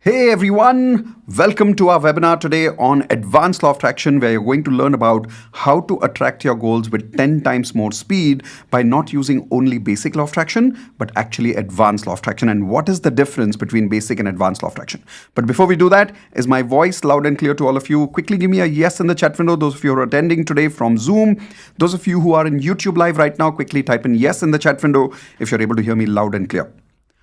Hey everyone, welcome to our webinar today on Advanced Law of Attraction, where you're going to learn about how to attract your goals with 10 times more speed by not using only basic law of attraction, but actually advanced law of attraction. And what is the difference between basic and advanced law of attraction? But before we do that, is my voice loud and clear to all of you? Quickly give me a yes in the chat window, those of you who are attending today from Zoom. Those of you who are in YouTube Live right now, quickly type in yes in the chat window if you're able to hear me loud and clear.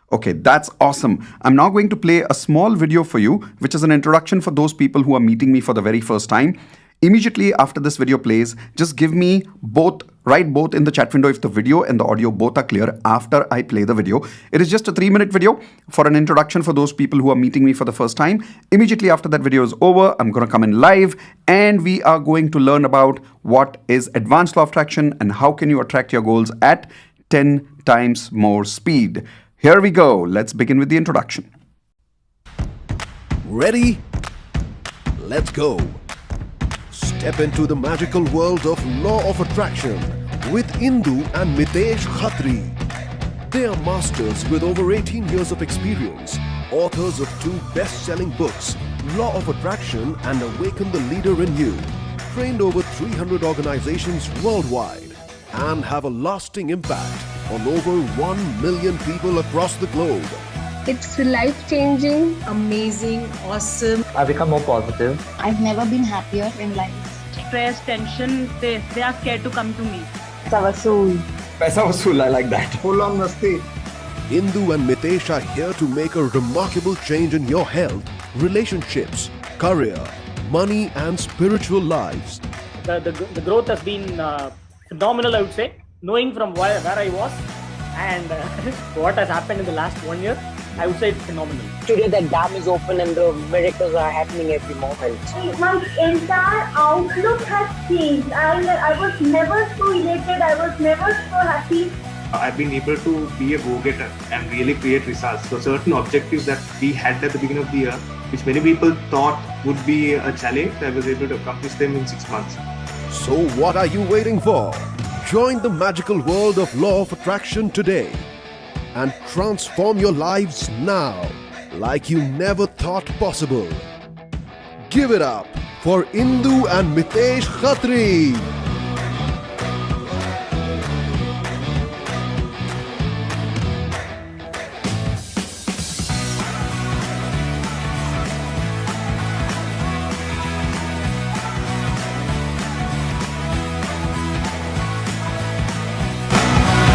Okay, that's awesome. I'm now going to play a small video for you, which is an introduction for those people who are meeting me for the very first time. Immediately after this video plays, just give me write both in the chat window if the video and the audio both are clear after I play the video. It is just a 3-minute video for an introduction for those people who are meeting me for the first time. Immediately after that video is over, I'm going to come in live and we are going to learn about what is advanced law of attraction and how can you attract your goals at 10 times more speed. Here we go. Let's begin with the introduction. Ready? Let's go. Step into the magical world of Law of Attraction with Indu and Mitesh Khatri. They are masters with over 18 years of experience, authors of 2 best-selling books, Law of Attraction and Awaken the Leader in You, trained over 300 organizations worldwide, and have a lasting impact on over 1 million people across the globe. It's life-changing, amazing, awesome. I've become more positive. I've never been happier in life. Stress, tension, they are scared to come to me. Paisa vasool, I like that. Full on masti. Indu and Mitesh are here to make a remarkable change in your health, relationships, career, money and spiritual lives. The growth has been phenomenal, I would say. Knowing from where I was and what has happened in the last 1 year, I would say it's phenomenal. Today the dam is open and the miracles are happening every moment. My entire outlook has changed. I was never so elated, I was never so happy. I've been able to be a go-getter and really create results. So certain objectives that we had at the beginning of the year, which many people thought would be a challenge, I was able to accomplish them in 6 months. So what are you waiting for? Join the magical world of Law of Attraction today and transform your lives now like you never thought possible. Give it up for Indu and Mitesh Khatri.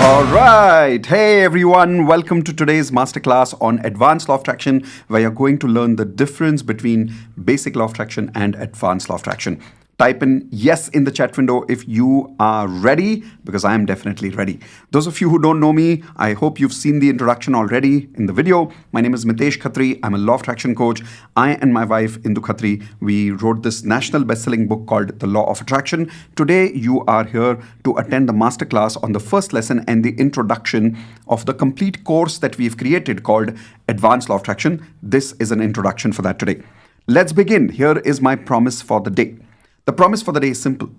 All right. Hey everyone. Welcome to today's masterclass on Advanced Law of Attraction, where you're going to learn the difference between basic law of attraction and advanced law of attraction. Type in yes in the chat window if you are ready, because I am definitely ready. Those of you who don't know me, I hope you've seen the introduction already in the video. My name is Mitesh Khatri. I'm a law of attraction coach. I and my wife, Indu Khatri, we wrote this national best-selling book called The Law of Attraction. Today, you are here to attend the masterclass on the first lesson and the introduction of the complete course that we've created called Advanced Law of Attraction. This is an introduction for that today. Let's begin. Here is my promise for the day. The promise for the day is simple.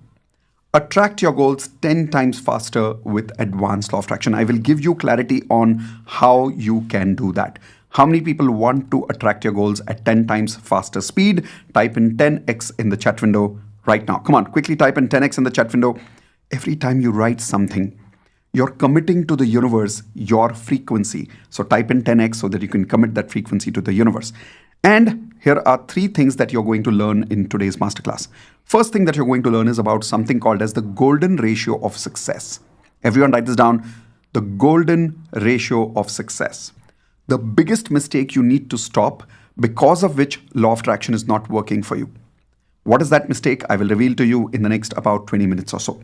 Attract your goals 10 times faster with advanced law of attraction. I will give you clarity on how you can do that. How many people want to attract your goals at 10 times faster speed? Type in 10x in the chat window right now. Come on, quickly type in 10x in the chat window. Every time you write something, you're committing to the universe your frequency. So type in 10x so that you can commit that frequency to the universe. And here are 3 things that you're going to learn in today's masterclass. First thing that you're going to learn is about something called as the golden ratio of success. Everyone write this down. The golden ratio of success. The biggest mistake you need to stop, because of which law of attraction is not working for you. What is that mistake? I will reveal to you in the next about 20 minutes or so.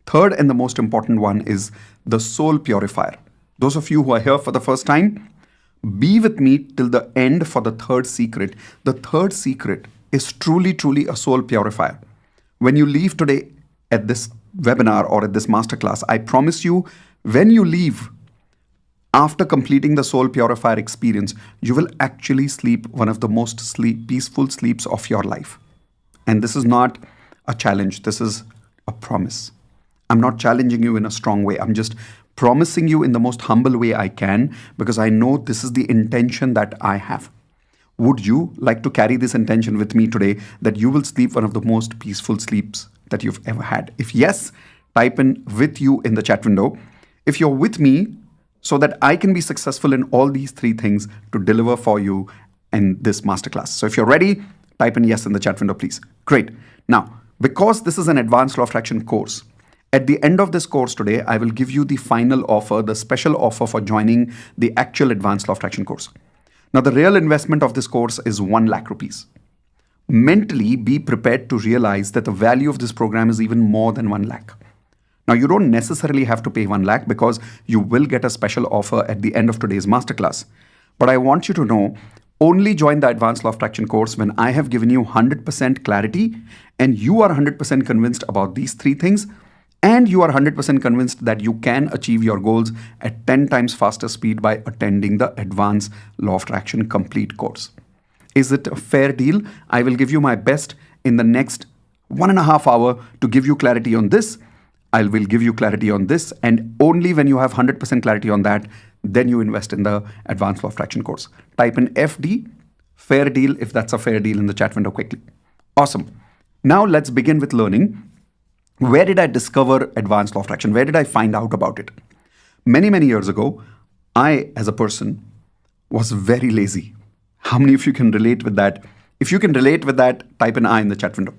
Third and the most important one is the soul purifier. Those of you who are here for the first time, be with me till the end for the third secret. The third secret is truly a soul purifier. When you leave today at this webinar or at this masterclass, I promise you, when you leave, after completing the soul purifier experience, you will actually sleep one of the most peaceful sleeps of your life. And this is not a challenge. This is a promise. I'm not challenging you in a strong way. I'm just promising you in the most humble way I can, because I know this is the intention that I have. Would you like to carry this intention with me today that you will sleep one of the most peaceful sleeps that you've ever had? If yes, type in with you in the chat window. If you're with me, so that I can be successful in all these three things to deliver for you in this masterclass. So if you're ready, type in yes in the chat window, please. Great. Now, because this is an advanced law of attraction course, at the end of this course today, I will give you the final offer, the special offer for joining the actual advanced law of attraction course. Now, the real investment of this course is 1 lakh rupees. Mentally, be prepared to realize that the value of this program is even more than 1 lakh. Now, you don't necessarily have to pay 1 lakh because you will get a special offer at the end of today's masterclass. But I want you to know, only join the Advanced Law of Attraction course when I have given you 100% clarity and you are 100% convinced about these three things, and you are 100% convinced that you can achieve your goals at 10 times faster speed by attending the Advanced Law of Attraction complete course. Is it a fair deal? I will give you my best in the next 1.5 hours to give you clarity on this. I will give you clarity on this, and only when you have 100% clarity on that, then you invest in the Advanced Law of Attraction course. Type in FD, fair deal, if that's a fair deal, in the chat window quickly. Awesome. Now let's begin with learning. Where did I discover Advanced Law of Attraction? Where did I find out about it? Many, many years ago, I, as a person, was very lazy. How many of you can relate with that? If you can relate with that, type an I in the chat window.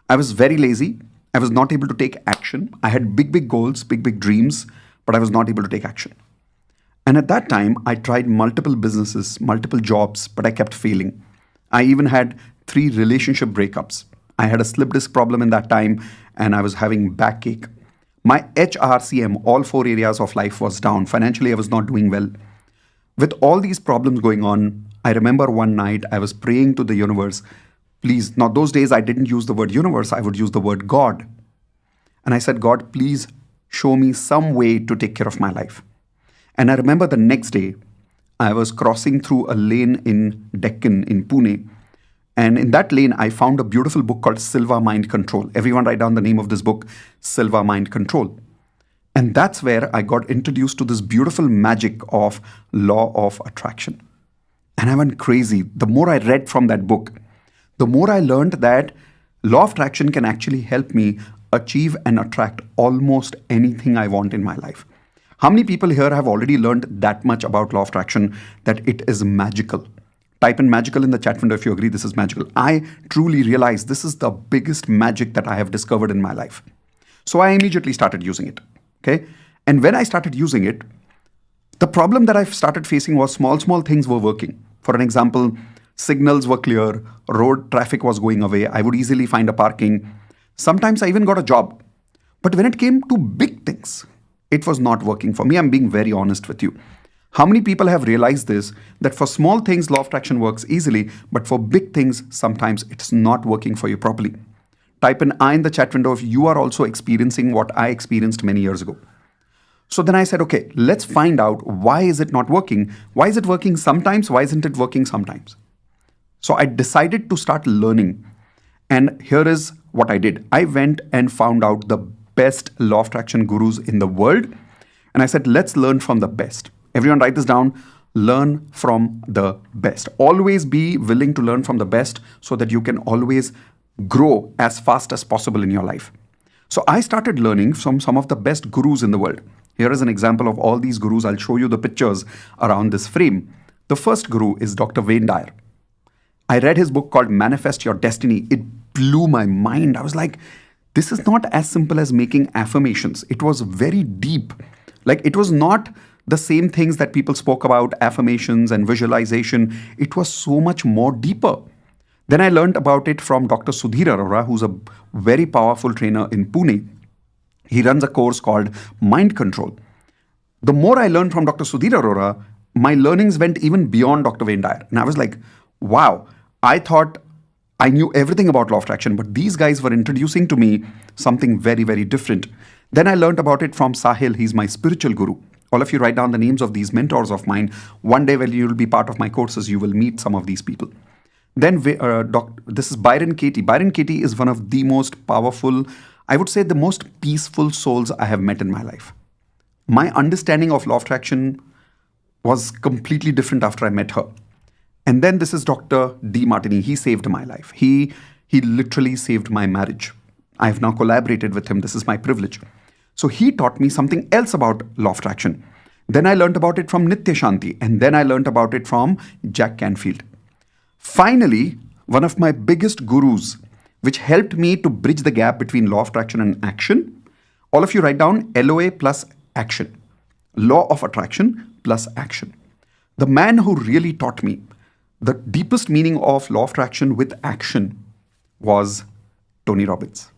I was very lazy. I was not able to take action. I had big, big goals, big, big dreams, but I was not able to take action. And at that time, I tried multiple businesses, multiple jobs, but I kept failing. I even had 3 relationship breakups. I had a slip disc problem in that time, and I was having backache. My HRCM, all 4 areas of life, was down. Financially, I was not doing well. With all these problems going on, I remember one night I was praying to the universe, please. Now, those days I didn't use the word universe, I would use the word God. And I said, God, please show me some way to take care of my life. And I remember the next day, I was crossing through a lane in Deccan, in Pune. And in that lane, I found a beautiful book called Silva Mind Control. Everyone write down the name of this book, Silva Mind Control. And that's where I got introduced to this beautiful magic of law of attraction. And I went crazy. The more I read from that book, the more I learned that law of attraction can actually help me achieve and attract almost anything I want in my life. How many people here have already learned that much about law of attraction that it is magical? Type in magical in the chat window if you agree this is magical. I truly realized this is the biggest magic that I have discovered in my life. So I immediately started using it. Okay. And when I started using it, the problem that I started facing was small things were working. For an example, signals were clear, road traffic was going away, I would easily find a parking. Sometimes I even got a job. But when it came to big things, it was not working for me. I'm being very honest with you. How many people have realized this, that for small things, law of attraction works easily, but for big things, sometimes it's not working for you properly? Type in I in the chat window if you are also experiencing what I experienced many years ago. So then I said, okay, let's find out why is it not working? Why is it working sometimes? Why isn't it working sometimes? So I decided to start learning. And here is what I did. I went and found out the best law of attraction gurus in the world. And I said, let's learn from the best. Everyone write this down. Learn from the best. Always be willing to learn from the best so that you can always grow as fast as possible in your life. So I started learning from some of the best gurus in the world. Here is an example of all these gurus. I'll show you the pictures around this frame. The first guru is Dr. Wayne Dyer. I read his book called Manifest Your Destiny. It blew my mind. I was like, this is not as simple as making affirmations. It was very deep. Like, it was not the same things that people spoke about, affirmations and visualization. It was so much more deeper. Then I learned about it from Dr. Sudhir Arora, who's a very powerful trainer in Pune. He runs a course called Mind Control. The more I learned from Dr. Sudhir Arora, my learnings went even beyond Dr. Wayne Dyer. And I was like, wow, I thought I knew everything about law of attraction, but these guys were introducing to me something very, very different. Then I learned about it from Sahil. He's my spiritual guru. All of you write down the names of these mentors of mine. One day when you will be part of my courses, you will meet some of these people. Then this is Byron Katie. Byron Katie is one of the most powerful, I would say the most peaceful souls I have met in my life. My understanding of law of attraction was completely different after I met her. And then this is Dr. D. Martini. He saved my life. He literally saved my marriage. I have now collaborated with him. This is my privilege. So he taught me something else about law of attraction. Then I learned about it from Nitya Shanti, and then I learned about it from Jack Canfield. Finally, one of my biggest gurus, which helped me to bridge the gap between law of attraction and action. All of you write down LOA plus action. Law of attraction plus action. The man who really taught me the deepest meaning of law of attraction with action was Tony Robbins.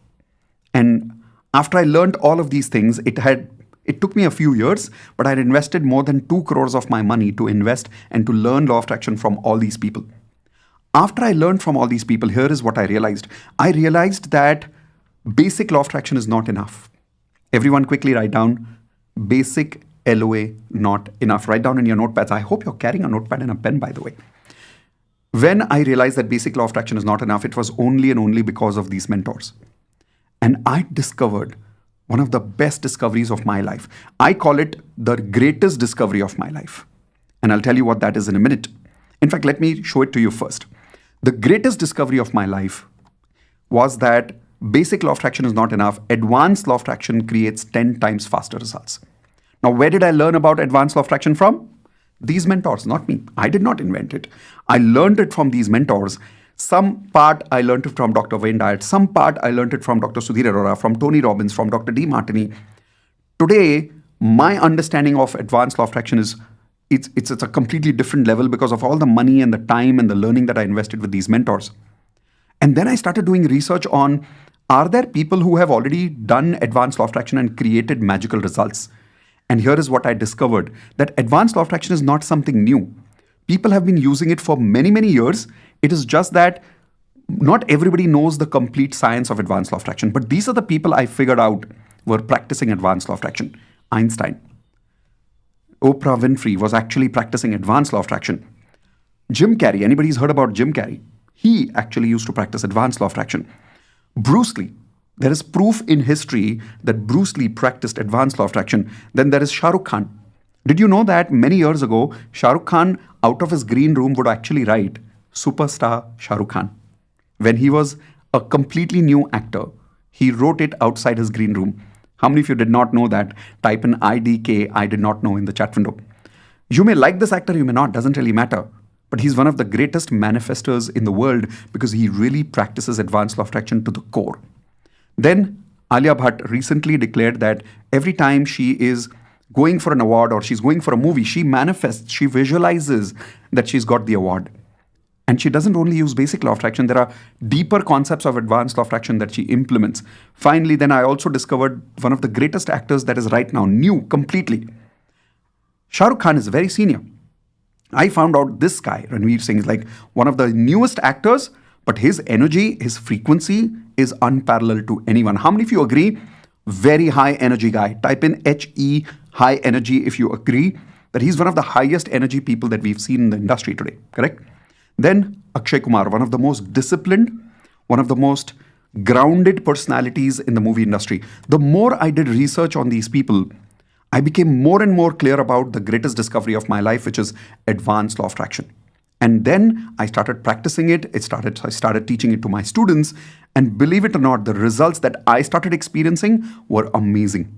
And after I learned all of these things, it took me a few years, but I had invested more than 2 crores of my money to invest and to learn law of attraction from all these people. After I learned from all these people, here is what I realized. I realized that basic law of attraction is not enough. Everyone quickly write down basic LOA not enough. Write down in your notepads. I hope you're carrying a notepad and a pen, by the way. When I realized that basic law of attraction is not enough, it was only and only because of these mentors. And I discovered one of the best discoveries of my life. I call it the greatest discovery of my life. And I'll tell you what that is in a minute. In fact, let me show it to you first. The greatest discovery of my life was that basic law of attraction is not enough. Advanced law of attraction creates 10 times faster results. Now, where did I learn about advanced law of attraction from? These mentors, not me. I did not invent it. I learned it from these mentors. Some part I learned it from Dr. Wayne Dyer. Some part I learned it from Dr. Sudhir Arora, from Tony Robbins, from Dr. D. Martini. Today, my understanding of advanced law of attraction is it's a completely different level because of all the money and the time and the learning that I invested with these mentors. And then I started doing research on, are there people who have already done advanced law of attraction and created magical results? And here is what I discovered, that advanced law of attraction is not something new. People have been using it for many, many years. It is just that not everybody knows the complete science of advanced law of attraction. But these are the people I figured out were practicing advanced law of attraction. Einstein. Oprah Winfrey was actually practicing advanced law of attraction. Jim Carrey, anybody's heard about Jim Carrey? He actually used to practice advanced law of attraction. Bruce Lee. There is proof in history that Bruce Lee practiced advanced law of attraction. Then there is Shah Rukh Khan. Did you know that many years ago, Shah Rukh Khan out of his green room would actually write Superstar Shah Rukh Khan? When he was a completely new actor, he wrote it outside his green room. How many of you did not know that? Type in IDK, I did not know in the chat window. You may like this actor, you may not, doesn't really matter. But he's one of the greatest manifestors in the world because he really practices advanced law of attraction to the core. Then Alia Bhatt recently declared that every time she is going for an award or she's going for a movie, she manifests, she visualizes that she's got the award. And she doesn't only use basic law of attraction, there are deeper concepts of advanced law of attraction that she implements. Finally, then I also discovered one of the greatest actors that is right now, new completely. Shah Rukh Khan is very senior. I found out this guy, Ranveer Singh, is like one of the newest actors, but his energy, his frequency is unparalleled to anyone. How many of you agree? Very high energy guy. Type in HE, high energy, if you agree that he's one of the highest energy people that we've seen in the industry today, correct? Then Akshay Kumar, one of the most disciplined, one of the most grounded personalities in the movie industry. The more I did research on these people, I became more and more clear about the greatest discovery of my life, which is advanced law of attraction. And then I started practicing it. I started teaching it to my students. And believe it or not, the results that I started experiencing were amazing.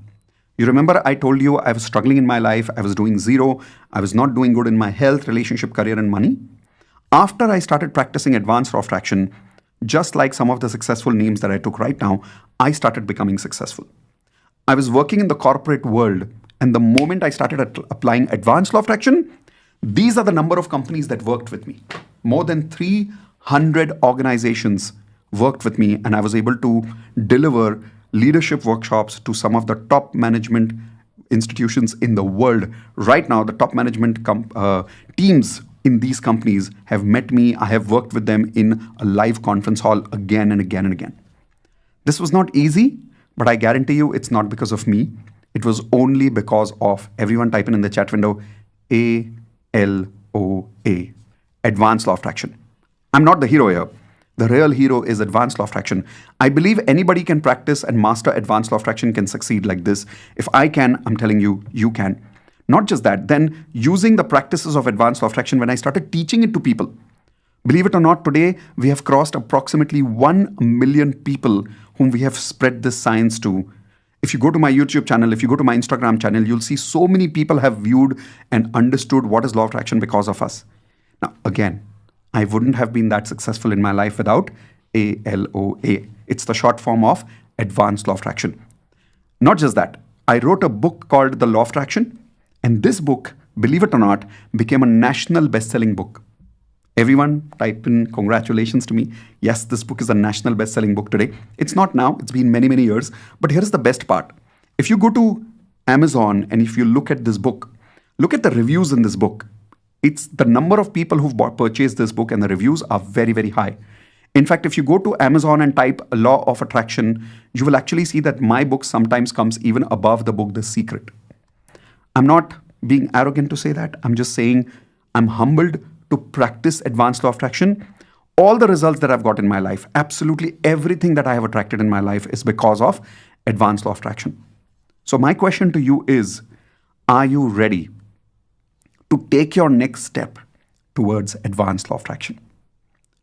You remember I told you I was struggling in my life. I was doing zero. I was not doing good in my health, relationship, career, and money. After I started practicing advanced law of attraction, just like some of the successful names that I took right now, I started becoming successful. I was working in the corporate world, and the moment I started applying advanced law of attraction, these are the number of companies that worked with me. More than 300 organizations worked with me, and I was able to deliver leadership workshops to some of the top management institutions in the world. Right now, the top management teams in these companies have met me. I have worked with them in a live conference hall again and again and again. This was not easy, but I guarantee you it's not because of me. It was only because of, everyone type in the chat window, ALOA, advanced law of attraction. I'm not the hero here. The real hero is advanced law of attraction. I believe anybody can practice and master advanced law of attraction can succeed like this. If I can, I'm telling you, you can. Not just that, then using the practices of advanced law of attraction, when I started teaching it to people, believe it or not, today we have crossed approximately 1 million people whom we have spread this science to. If you go to my YouTube channel, if you go to my Instagram channel, you'll see so many people have viewed and understood what is law of attraction because of us. Now, again, I wouldn't have been that successful in my life without ALOA. It's the short form of Advanced Law of Attraction. Not just that, I wrote a book called The Law of Attraction, and this book, believe it or not, became a national best-selling book. Everyone type in congratulations to me. Yes, this book is a national best-selling book today. It's not now, it's been many, many years. But here's the best part. If you go to Amazon and if you look at this book, look at the reviews in this book. It's the number of people who've purchased this book and the reviews are very, very high. In fact, if you go to Amazon and type Law of Attraction, you will actually see that my book sometimes comes even above the book The Secret. I'm not being arrogant to say that. I'm just saying I'm humbled to practice advanced law of attraction. All the results that I've got in my life, absolutely everything that I have attracted in my life is because of advanced law of attraction. So my question to you is, are you ready to take your next step towards advanced law of attraction?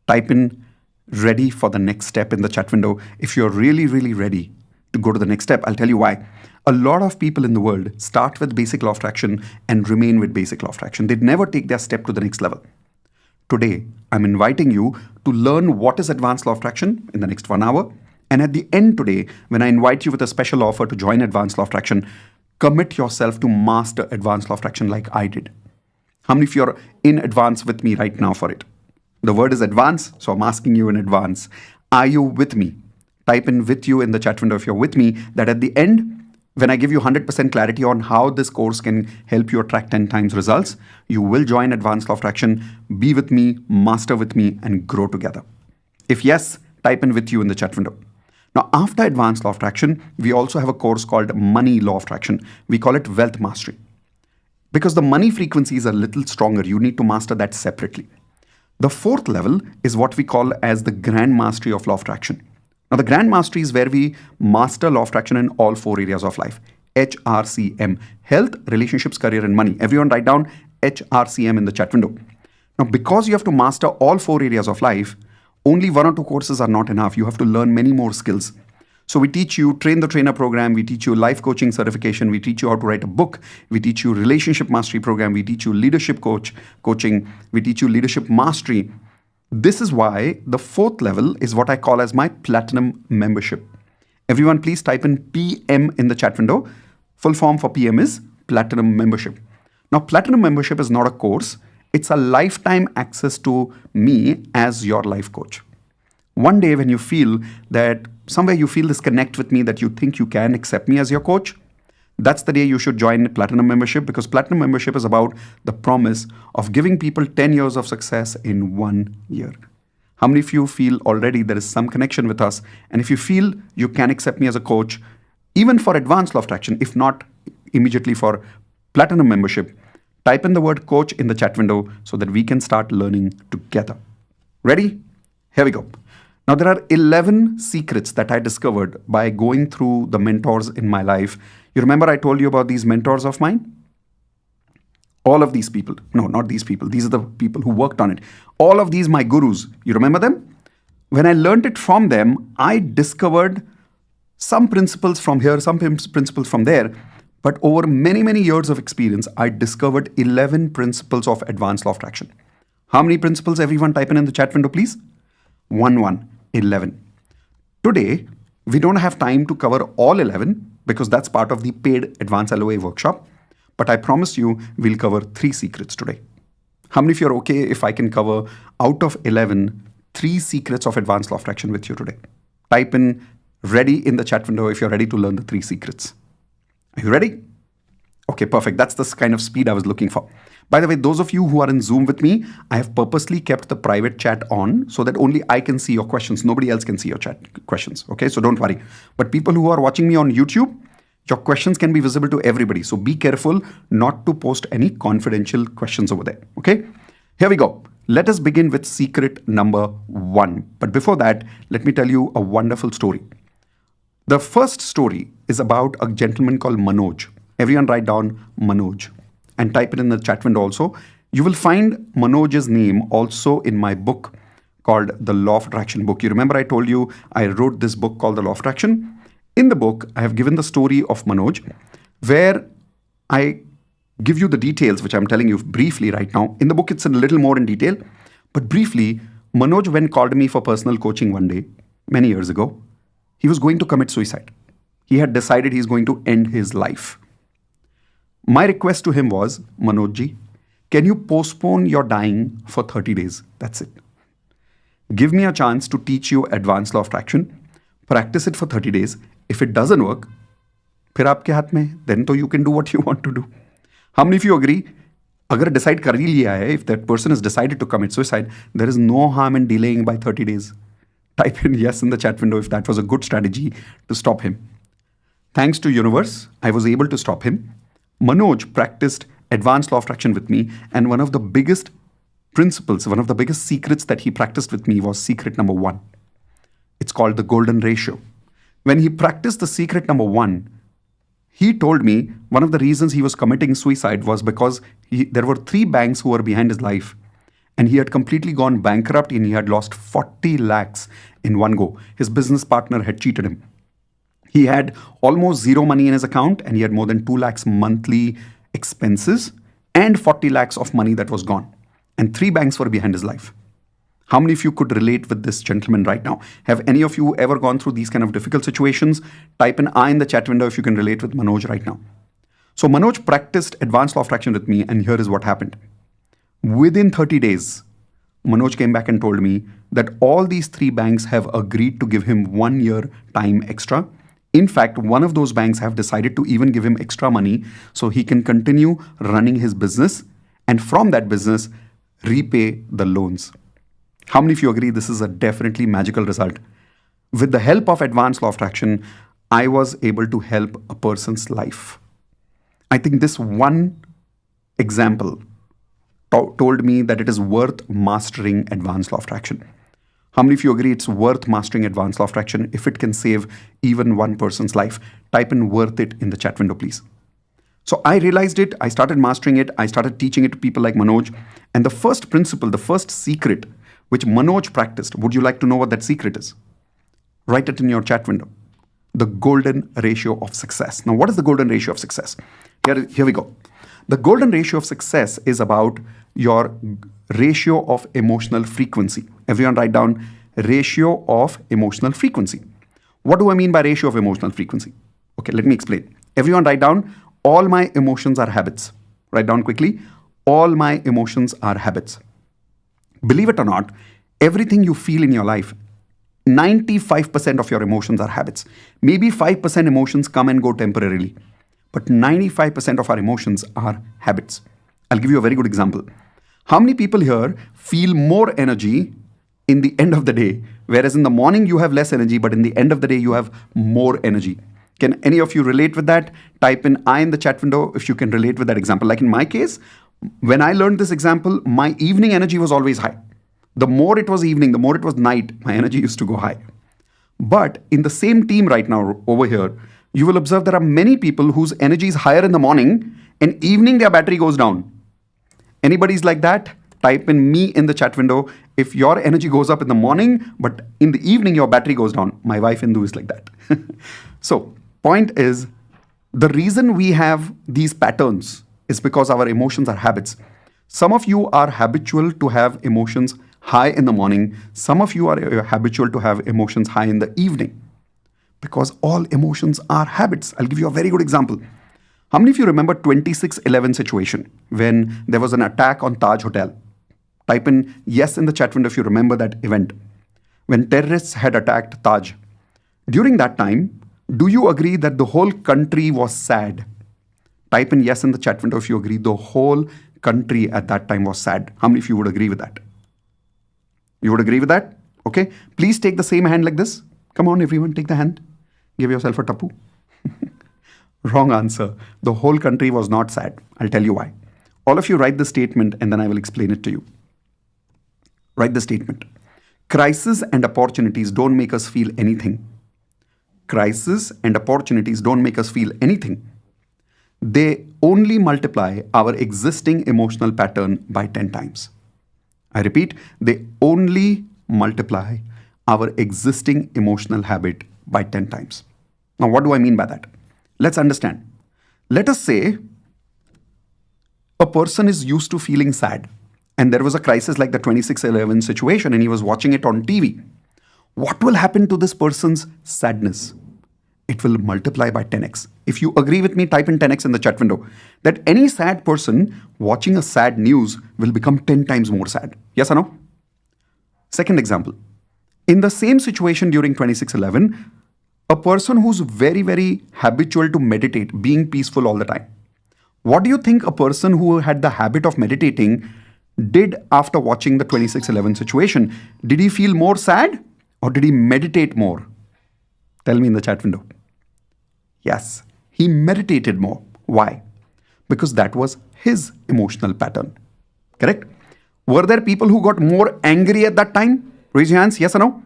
Type in ready for the next step in the chat window. If you're really, really ready to go to the next step, I'll tell you why. A lot of people in the world start with basic law of attraction and remain with basic law of attraction. They'd never take their step to the next level. Today, I'm inviting you to learn what is advanced law of attraction in the next 1 hour. And at the end today, when I invite you with a special offer to join advanced law of attraction, commit yourself to master advanced law of attraction like I did. How many of you are in advance with me right now for it? The word is advance, so I'm asking you in advance. Are you with me? Type in with you in the chat window if you're with me, that at the end, when I give you 100% clarity on how this course can help you attract 10 times results, you will join Advanced Law of Attraction, be with me, master with me, and grow together. If yes, type in with you in the chat window. Now, after Advanced Law of Attraction, we also have a course called Money Law of Attraction. We call it Wealth Mastery. Because the money frequency is a little stronger, you need to master that separately. The fourth level is what we call as the Grand Mastery of Law of Attraction. Now, the Grand Mastery is where we master law of attraction in all 4 areas of life. HRCM, health, relationships, career, and money. Everyone write down HRCM in the chat window. Now, because you have to master all 4 areas of life, only 1 or 2 courses are not enough. You have to learn many more skills. So we teach you Train the Trainer program, we teach you life coaching certification, we teach you how to write a book, we teach you relationship mastery program, we teach you leadership coaching, we teach you leadership mastery. This is why the 4th level is what I call as my platinum membership. Everyone please type in PM in the chat window. Full form for PM is platinum membership. Now, platinum membership is not a course. It's a lifetime access to me as your life coach. One day when you feel that somewhere you feel this connect with me, that you think you can accept me as your coach, that's the day you should join Platinum Membership, because Platinum Membership is about the promise of giving people 10 years of success in 1 year. How many of you feel already there is some connection with us? And if you feel you can accept me as a coach, even for Advanced Law of Attraction, if not immediately for Platinum Membership, type in the word coach in the chat window so that we can start learning together. Ready? Here we go. Now, there are 11 secrets that I discovered by going through the mentors in my life. You remember I told you about these mentors of mine? All of these people. No, not these people. These are the people who worked on it. All of these, my gurus. You remember them? When I learned it from them, I discovered some principles from here, some principles from there. But over many, many years of experience, I discovered 11 principles of Advanced Law of Attraction. How many principles? Everyone type in the chat window, please. 11. Today, we don't have time to cover all 11 because that's part of the paid Advanced LOA workshop. But I promise you, we'll cover 3 secrets today. How many of you are okay if I can cover out of 11, 3 secrets of Advanced Law of Attraction with you today? Type in ready in the chat window if you're ready to learn the 3 secrets. Are you ready? Okay, perfect. That's the kind of speed I was looking for. By the way, those of you who are in Zoom with me, I have purposely kept the private chat on so that only I can see your questions. Nobody else can see your chat questions. Okay, so don't worry. But people who are watching me on YouTube, your questions can be visible to everybody. So be careful not to post any confidential questions over there. Okay, here we go. Let us begin with secret number 1. But before that, let me tell you a wonderful story. The first story is about a gentleman called Manoj. Everyone write down Manoj. and type it in the chat window also. You will find Manoj's name also in my book called The Law of Attraction book. You remember I told you I wrote this book called The Law of Attraction? In the book, I have given the story of Manoj, where I give you the details, which I'm telling you briefly right now. In the book, it's a little more in detail. But briefly, Manoj, when called me for personal coaching one day, many years ago, he was going to commit suicide. He had decided he's going to end his life. My request to him was, Manojji, can you postpone your dying for 30 days? That's it. Give me a chance to teach you advanced law of attraction. Practice it for 30 days. If it doesn't work, फिर आपके हाथ में, then तो you can do what you want to do. How many of you agree? अगर decide कर ही लिया है, if that person has decided to commit suicide, there is no harm in delaying by 30 days. Type in yes in the chat window if that was a good strategy to stop him. Thanks to universe, I was able to stop him. Manoj practiced advanced law of attraction with me, and one of the biggest principles, one of the biggest secrets that he practiced with me was secret number 1. It's called the golden ratio. When he practiced the secret number 1, he told me one of the reasons he was committing suicide was because there were 3 banks who were behind his life, and he had completely gone bankrupt and he had lost 40 lakhs in one go. His business partner had cheated him. He had almost zero money in his account, and he had more than 2 lakhs monthly expenses and 40 lakhs of money that was gone. And 3 banks were behind his life. How many of you could relate with this gentleman right now? Have any of you ever gone through these kind of difficult situations? Type an I in the chat window if you can relate with Manoj right now. So Manoj practiced advanced law of attraction with me, and here is what happened. Within 30 days, Manoj came back and told me that all these 3 banks have agreed to give him 1 year time extra. In fact, one of those banks have decided to even give him extra money so he can continue running his business, and from that business, repay the loans. How many of you agree this is a definitely magical result? With the help of advanced law of attraction, I was able to help a person's life. I think this one example told me that it is worth mastering advanced law of attraction. How many of you agree it's worth mastering advanced law of attraction if it can save even one person's life? Type in worth it in the chat window, please. So I realized it, I started mastering it, I started teaching it to people like Manoj. And the first principle, the first secret which Manoj practiced, would you like to know what that secret is? Write it in your chat window. The golden ratio of success. Now, what is the golden ratio of success? Here we go. The golden ratio of success is about your ratio of emotional frequency. Everyone write down ratio of emotional frequency. What do I mean by ratio of emotional frequency? Okay, let me explain. Everyone write down all my emotions are habits. Write down quickly. All my emotions are habits. Believe it or not, everything you feel in your life, 95% of your emotions are habits. Maybe 5% emotions come and go temporarily, but 95% of our emotions are habits. I'll give you a very good example. How many people here feel more energy in the end of the day, whereas in the morning you have less energy, but in the end of the day you have more energy? Can any of you relate with that? Type in I in the chat window if you can relate with that example. Like in my case, when I learned this example, my evening energy was always high. The more it was evening, the more it was night, my energy used to go high. But in the same team right now over here, you will observe there are many people whose energy is higher in the morning and evening their battery goes down. Anybody's like that? Type in me in the chat window if your energy goes up in the morning, but in the evening your battery goes down. My wife Indu is like that. So, point is, the reason we have these patterns is because our emotions are habits. Some of you are habitual to have emotions high in the morning. Some of you are habitual to have emotions high in the evening, because all emotions are habits. I'll give you a very good example. How many of you remember 26/11 situation when there was an attack on Taj Hotel? Type in yes in the chat window if you remember that event. When terrorists had attacked Taj. During that time, do you agree that the whole country was sad? Type in yes in the chat window if you agree the whole country at that time was sad. How many of you would agree with that? You would agree with that? Okay. Please take the same hand like this. Come on, everyone, take the hand. Give yourself a tapu. Wrong answer. The whole country was not sad. I'll tell you why. All of you write the statement and then I will explain it to you. Write the statement. Crisis and opportunities don't make us feel anything. Crisis and opportunities don't make us feel anything. they only multiply our existing emotional pattern by 10 times. I repeat, they only multiply our existing emotional habit by 10 times. Now, what do I mean by that? Let's understand. Let us say a person is used to feeling sad, and there was a crisis like the 2611 situation, and he was watching it on TV. What will happen to this person's sadness? It will multiply by 10x. If you agree with me, type in 10x in the chat window. That any sad person watching a sad news will become 10 times more sad. Yes or no? Second example. In the same situation during 2611, a person who's very, very habitual to meditate, being peaceful all the time. What do you think a person who had the habit of meditating did after watching the 2611 situation? Did he feel more sad or did he meditate more? Tell me in the chat window. Yes, he meditated more. Why? Because that was his emotional pattern. Correct? Were there people who got more angry at that time? Raise your hands, yes or no?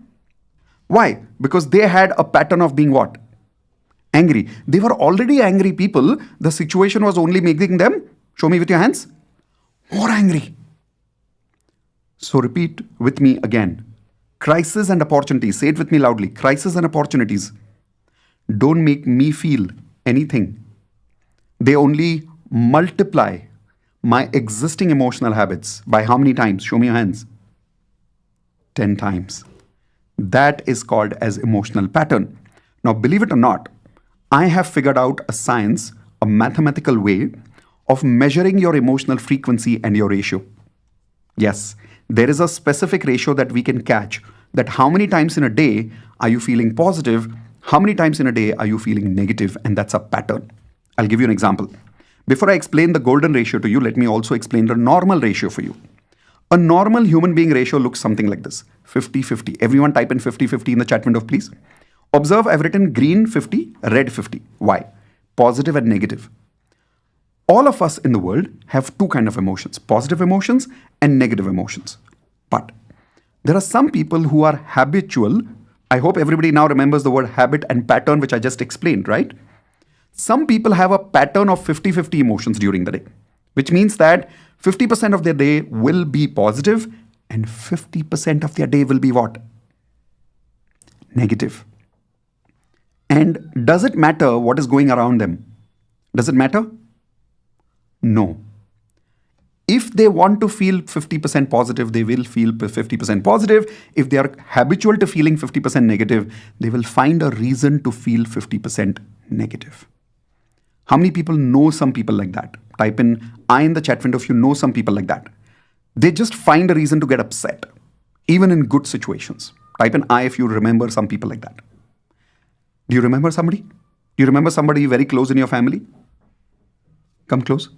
Why? Because they had a pattern of being what? Angry. They were already angry people. The situation was only making them, show me with your hands, more angry. So repeat with me again. Crisis and opportunities. Say it with me loudly. Crisis and opportunities don't make me feel anything. They only multiply my existing emotional habits by how many times? Show me your hands. 10 times. That is called as emotional pattern. Now, believe it or not, I have figured out a science, a mathematical way of measuring your emotional frequency and your ratio. Yes, there is a specific ratio that we can catch, that how many times in a day are you feeling positive, how many times in a day are you feeling negative, and that's a pattern. I'll give you an example. Before I explain the golden ratio to you, let me also explain the normal ratio for you. A normal human being ratio looks something like this, 50-50. Everyone type in 50-50 in the chat window, please. Observe, I've written green 50, red 50. Why? Positive and negative. All of us in the world have two kinds of emotions, positive emotions and negative emotions. But there are some people who are habitual. I hope everybody now remembers the word habit and pattern, which I just explained, right? Some people have a pattern of 50-50 emotions during the day, which means that 50% of their day will be positive and 50% of their day will be what? Negative. And does it matter what is going around them? Does it matter? No. If they want to feel 50% positive, they will feel 50% positive. If they are habitual to feeling 50% negative, they will find a reason to feel 50% negative. How many people know some people like that? Type in I in the chat window if you know some people like that. They just find a reason to get upset, even in good situations. Type in I if you remember some people like that. Do you remember somebody? Do you remember somebody very close in your family? Come close.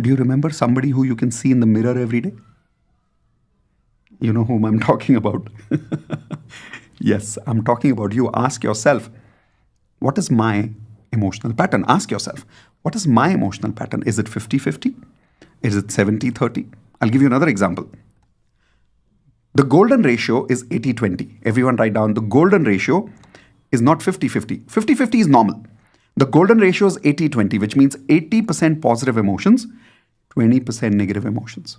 Do you remember somebody who you can see in the mirror every day? You know whom I'm talking about. Yes, I'm talking about you. Ask yourself, what is my emotional pattern? Ask yourself, what is my emotional pattern? Is it 50-50? Is it 70-30? I'll give you another example. The golden ratio is 80-20. Everyone write down, the golden ratio is not 50-50. 50-50 is normal. The golden ratio is 80-20, which means 80% positive emotions, 20% negative emotions.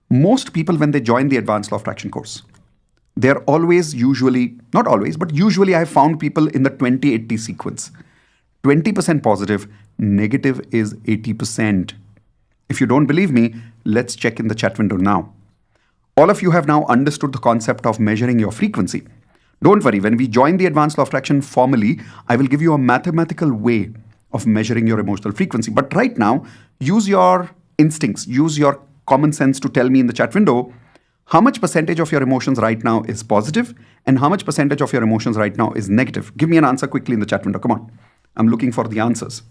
Most people, when they join the Advanced Law of Attraction course, they're always usually, not always, but usually I've found people in the 20-80 sequence. 20% positive, negative is 80%. If you don't believe me, let's check in the chat window now. All of you have now understood the concept of measuring your frequency. Don't worry, when we join the Advanced Law of Attraction formally, I will give you a mathematical way of measuring your emotional frequency. But right now, use your instincts, use your common sense to tell me in the chat window how much percentage of your emotions right now is positive and how much percentage of your emotions right now is negative. Give me an answer quickly in the chat window. Come on. I'm looking for the answers.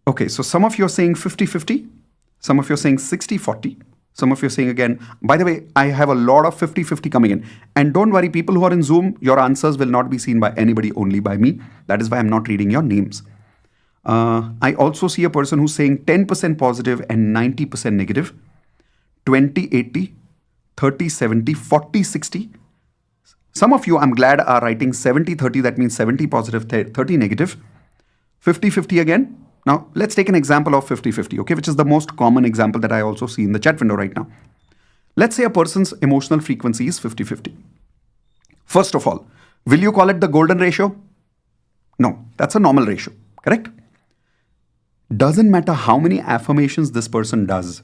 Okay, so some of you are saying 50-50. Some of you are saying 60-40. Some of you are saying again, by the way, I have a lot of 50-50 coming in. And don't worry, people who are in Zoom, your answers will not be seen by anybody, only by me. That is why I'm not reading your names. I also see a person who's saying 10% positive and 90% negative, 20-80, 30-70, 40-60. Some of you, I'm glad, are writing 70-30. That means 70 positive, 30 negative. 50-50 again. Now, let's take an example of 50-50, okay, which is the most common example that I also see in the chat window right now. Let's say a person's emotional frequency is 50-50. First of all, will you call it the golden ratio? No, that's a normal ratio, correct? Doesn't matter how many affirmations this person does.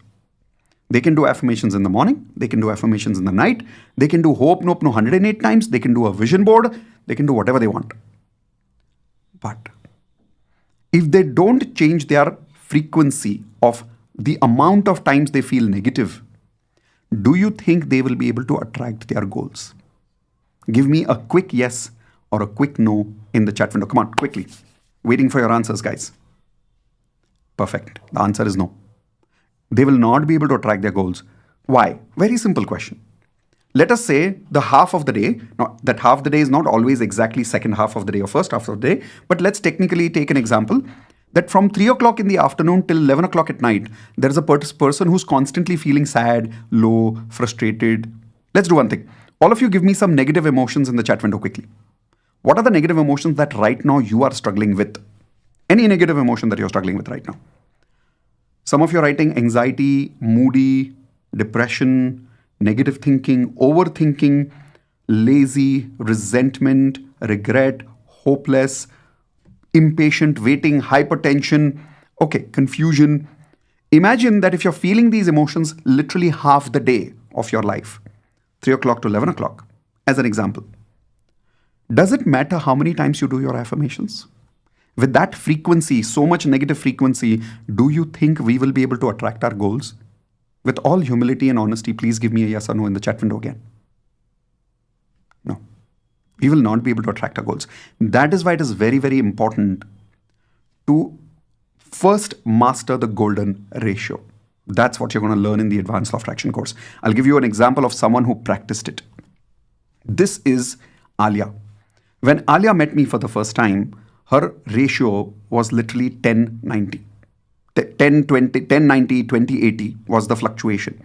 They can do affirmations in the morning, they can do affirmations in the night, they can do hope, nope, no 108 times, they can do a vision board, they can do whatever they want. But if they don't change their frequency of the amount of times they feel negative, do you think they will be able to attract their goals? Give me a quick yes or a quick no in the chat window. Come on, quickly. Waiting for your answers, guys. Perfect. The answer is no. They will not be able to attract their goals. Why? Very simple question. Let us say the half of the day, now that half of the day is not always exactly second half of the day or first half of the day, but let's technically take an example that from 3 o'clock in the afternoon till 11 o'clock at night, there is a person who's constantly feeling sad, low, frustrated. Let's do one thing. All of you give me some negative emotions in the chat window quickly. What are the negative emotions that right now you are struggling with? Any negative emotion that you're struggling with right now? Some of you are writing anxiety, moody, depression, negative thinking, overthinking, lazy, resentment, regret, hopeless, impatient, waiting, hypertension, okay, confusion. Imagine that if you're feeling these emotions literally half the day of your life, 3 o'clock to 11 o'clock, as an example. Does it matter how many times you do your affirmations? With that frequency, so much negative frequency, do you think we will be able to attract our goals? With all humility and honesty, please give me a yes or no in the chat window again. No. We will not be able to attract our goals. That is why it is very, very important to first master the golden ratio. That's what you're going to learn in the Advanced Law of Attraction course. I'll give you an example of someone who practiced it. This is Alia. When Alia met me for the first time, her ratio was literally 10-90. 10-20, 10-90, 20-80 was the fluctuation,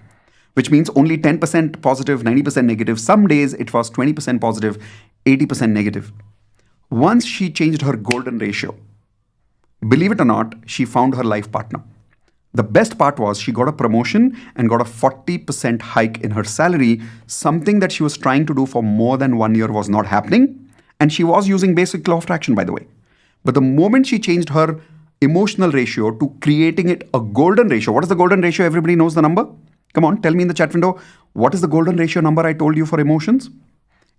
which means only 10% positive, 90% negative. Some days it was 20% positive, 80% negative. Once she changed her golden ratio, believe it or not, she found her life partner. The best part was she got a promotion and got a 40% hike in her salary. Something that she was trying to do for more than 1 year was not happening. And she was using basic law of attraction, by the way. But the moment she changed her emotional ratio to creating it a golden ratio. What is the golden ratio? Everybody knows the number? Come on, tell me in the chat window. What is the golden ratio number I told you for emotions?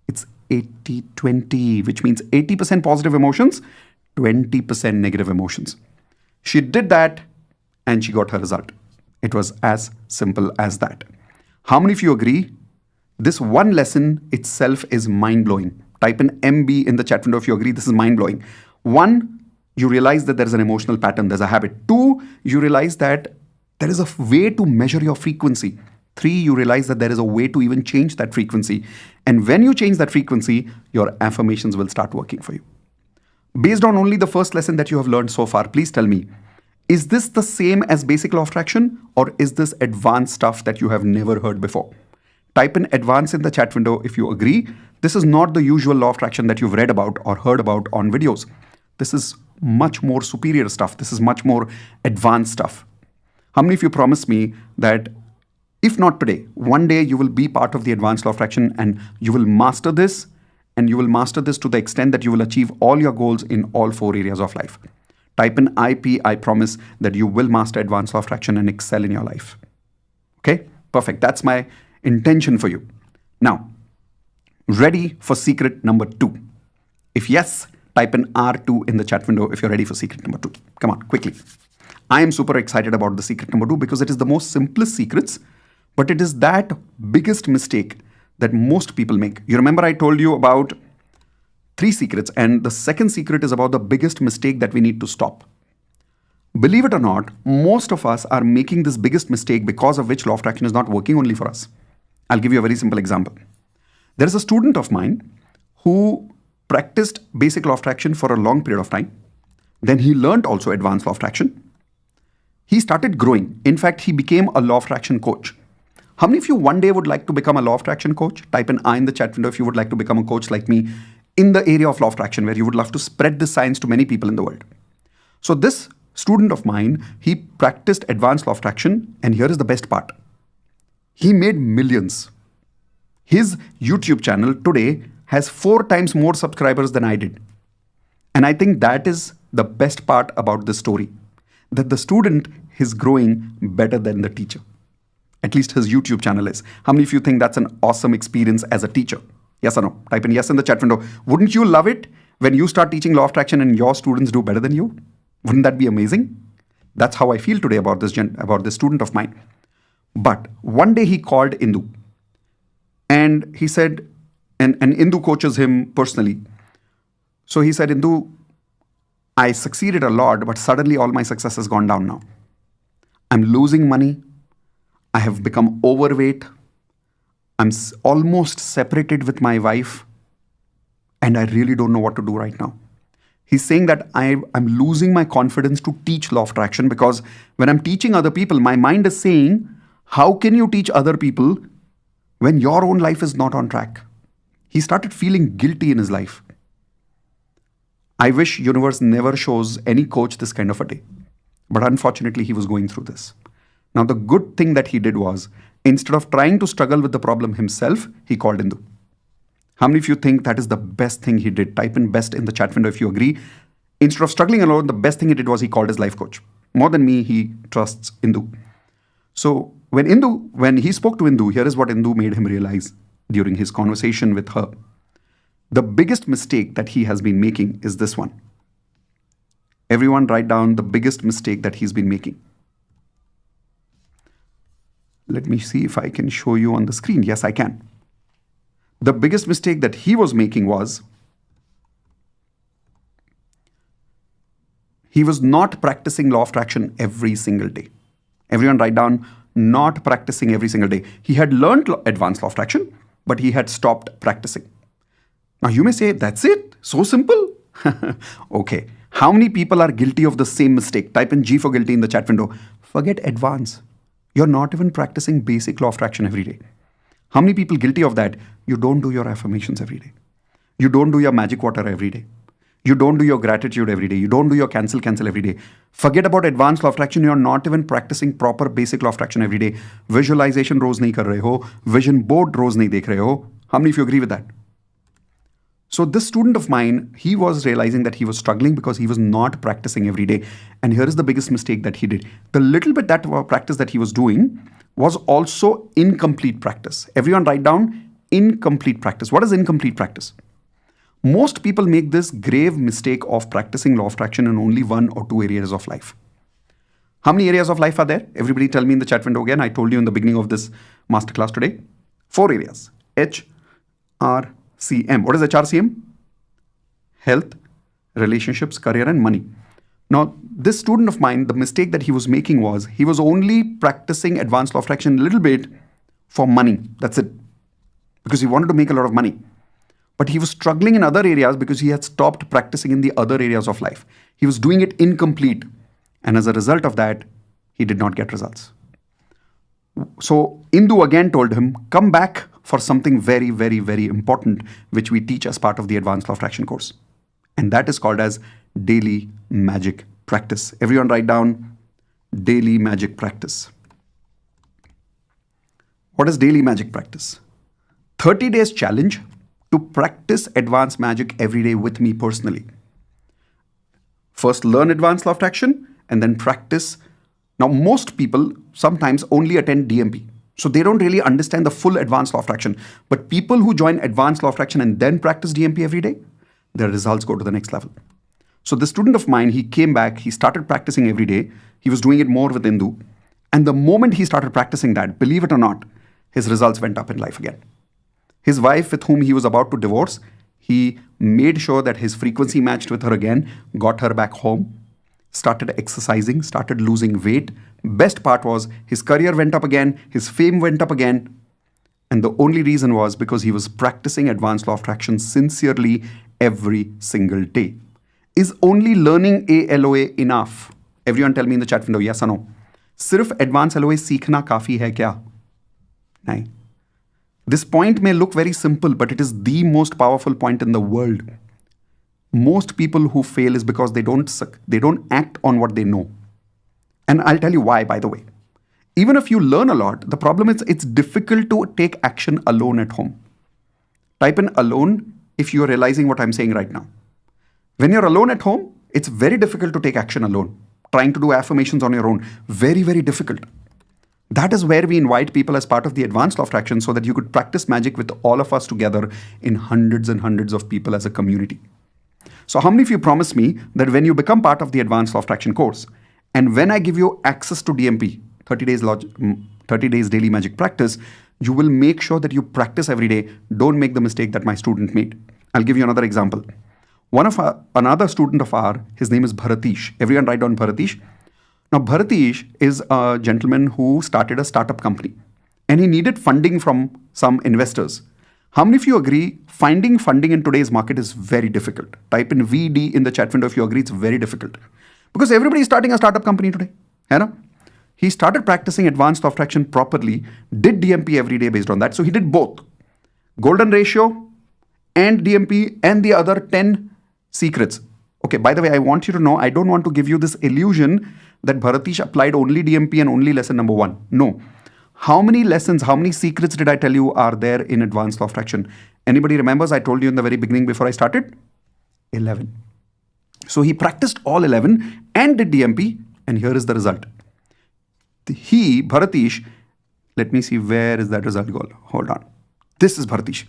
It's 80-20, which means 80% positive emotions, 20% negative emotions. She did that and she got her result. It was as simple as that. How many of you agree? This one lesson itself is mind-blowing. Type in MB in the chat window if you agree this is mind-blowing. 1, you realize that there is an emotional pattern, there's a habit. 2, you realize that there is a way to measure your frequency. 3, you realize that there is a way to even change that frequency. And when you change that frequency, your affirmations will start working for you. Based on only the first lesson that you have learned so far, please tell me, is this the same as basic law of attraction or is this advanced stuff that you have never heard before? Type in advanced in the chat window if you agree. This is not the usual law of attraction that you've read about or heard about on videos. This is much more superior stuff. This is much more advanced stuff. How many of you promise me that if not today, one day you will be part of the Advanced Law of Attraction and you will master this, and you will master this to the extent that you will achieve all your goals in all 4 areas of life? Type in IP, I promise that you will master Advanced Law of Attraction and excel in your life. Okay, perfect. That's my intention for you. Now, ready for secret number 2? If yes, type in R2 in the chat window if you're ready for secret number 2. Come on, quickly. I am super excited about the secret number 2 because it is the most simplest secrets, but it is that biggest mistake that most people make. You remember I told you about 3 secrets, and the second secret is about the biggest mistake that we need to stop. Believe it or not, most of us are making this biggest mistake because of which law of attraction is not working only for us. I'll give you a very simple example. There is a student of mine who practiced basic law of attraction for a long period of time. Then he learned also advanced law of attraction. He started growing. In fact, he became a law of attraction coach. How many of you one day would like to become a law of attraction coach? Type in I in the chat window if you would like to become a coach like me in the area of law of attraction, where you would love to spread this science to many people in the world. So this student of mine, he practiced advanced law of attraction, and here is the best part. He made millions. His YouTube channel today has 4 times more subscribers than I did. And I think that is the best part about this story, that the student is growing better than the teacher. At least his YouTube channel is. How many of you think that's an awesome experience as a teacher? Yes or no? Type in yes in the chat window. Wouldn't you love it when you start teaching law of attraction and your students do better than you? Wouldn't that be amazing? That's how I feel today about this student of mine. But one day he called Indu, and he said, and Indu coaches him personally. So he said, Indu, I succeeded a lot, but suddenly all my success has gone down now. I'm losing money. I have become overweight. I'm almost separated with my wife. And I really don't know what to do right now. He's saying that I'm losing my confidence to teach law of attraction, because when I'm teaching other people, my mind is saying, how can you teach other people when your own life is not on track? He started feeling guilty in his life. I wish universe never shows any coach this kind of a day. But unfortunately, he was going through this. Now, the good thing that he did was, instead of trying to struggle with the problem himself, he called Indu. How many of you think that is the best thing he did? Type in best in the chat window if you agree. Instead of struggling alone, the best thing he did was he called his life coach. More than me, he trusts Indu. So when he spoke to Indu, here is what Indu made him realize during his conversation with her. The biggest mistake that he has been making is this one. Everyone write down the biggest mistake that he's been making. Let me see if I can show you on the screen. Yes, I can. The biggest mistake that he was making was he was not practicing law of attraction every single day. Everyone write down, not practicing every single day. He had learned advanced law of attraction, but he had stopped practicing. Now you may say, that's it? So simple? Okay. How many people are guilty of the same mistake? Type in G for guilty in the chat window. Forget advanced. You're not even practicing basic law of attraction every day. How many people guilty of that? You don't do your affirmations every day. You don't do your magic water every day. You don't do your gratitude every day. You don't do your cancel every day. Forget about advanced law of attraction. You're not even practicing proper basic law of attraction every day. Visualization रोज नहीं कर रहे हो. Vision board रोज नहीं देख रहे हो. How many of you agree with that? So this student of mine, he was realizing that he was struggling because he was not practicing every day. And here is the biggest mistake that he did. The little bit that practice that he was doing was also incomplete practice. Everyone write down incomplete practice. What is incomplete practice? Most people make this grave mistake of practicing law of attraction in only 1 or 2 areas of life. How many areas of life are there? Everybody tell me in the chat window again. I told you in the beginning of this masterclass today. 4 areas. HRCM. What is HRCM? Health, relationships, career, and money. Now, this student of mine, the mistake that he was making was he was only practicing advanced law of attraction a little bit for money. That's it. Because he wanted to make a lot of money. But he was struggling in other areas because he had stopped practicing in the other areas of life. He was doing it incomplete. And as a result of that, he did not get results. So Indu again told him, come back for something very, very, very important, which we teach as part of the Advanced Law of Attraction course. And that is called as daily magic practice. Everyone write down daily magic practice. What is daily magic practice? 30 days challenge to practice advanced magic every day with me personally. First, learn advanced law of attraction and then practice. Now, most people sometimes only attend DMP. So they don't really understand the full advanced law of attraction. But people who join advanced law of attraction and then practice DMP every day, their results go to the next level. So the student of mine, he came back, he started practicing every day. He was doing it more with Indu. And the moment he started practicing that, believe it or not, his results went up in life again. His wife, with whom he was about to divorce, he made sure that his frequency matched with her again, got her back home, started exercising, started losing weight. Best part was his career went up again, his fame went up again. And the only reason was because he was practicing advanced law of attraction sincerely every single day. Is only learning ALOA enough? Everyone tell me in the chat window, yes or no? सिर्फ advanced LOA सीखना काफी है क्या? नहीं. This point may look very simple, but it is the most powerful point in the world. Most people who fail is because they don't act on what they know. And I'll tell you why, by the way. Even if you learn a lot, the problem is it's difficult to take action alone at home. Type in alone if you are realizing what I'm saying right now. When you're alone at home, it's very difficult to take action alone. Trying to do affirmations on your own, very, very difficult. That is where we invite people as part of the advanced law of attraction so that you could practice magic with all of us together in hundreds and hundreds of people as a community. So how many of you promise me that when you become part of the advanced law of attraction course, and when I give you access to DMP, 30 days daily magic practice, you will make sure that you practice every day. Don't make the mistake that my student made. I'll give you another example. Another student of ours, his name is Bharatish. Everyone write down Bharatish. Now, Bharatish is a gentleman who started a startup company and he needed funding from some investors. How many of you agree finding funding in today's market is very difficult? Type in VD in the chat window if you agree it's very difficult. Because everybody is starting a startup company today. He started practicing advanced law of attraction properly, did DMP every day based on that. So he did both. Golden ratio and DMP and the other 10 secrets. Okay, by the way, I want you to know, I don't want to give you this illusion that Bharatish applied only DMP and only lesson number 1. No. How many lessons, how many secrets did I tell you are there in advanced law of attraction? Anybody remembers I told you in the very beginning before I started? 11. So he practiced all 11 and did DMP, and here is the result. Bharatish, let me see, where is that result goal? Hold on. This is Bharatish.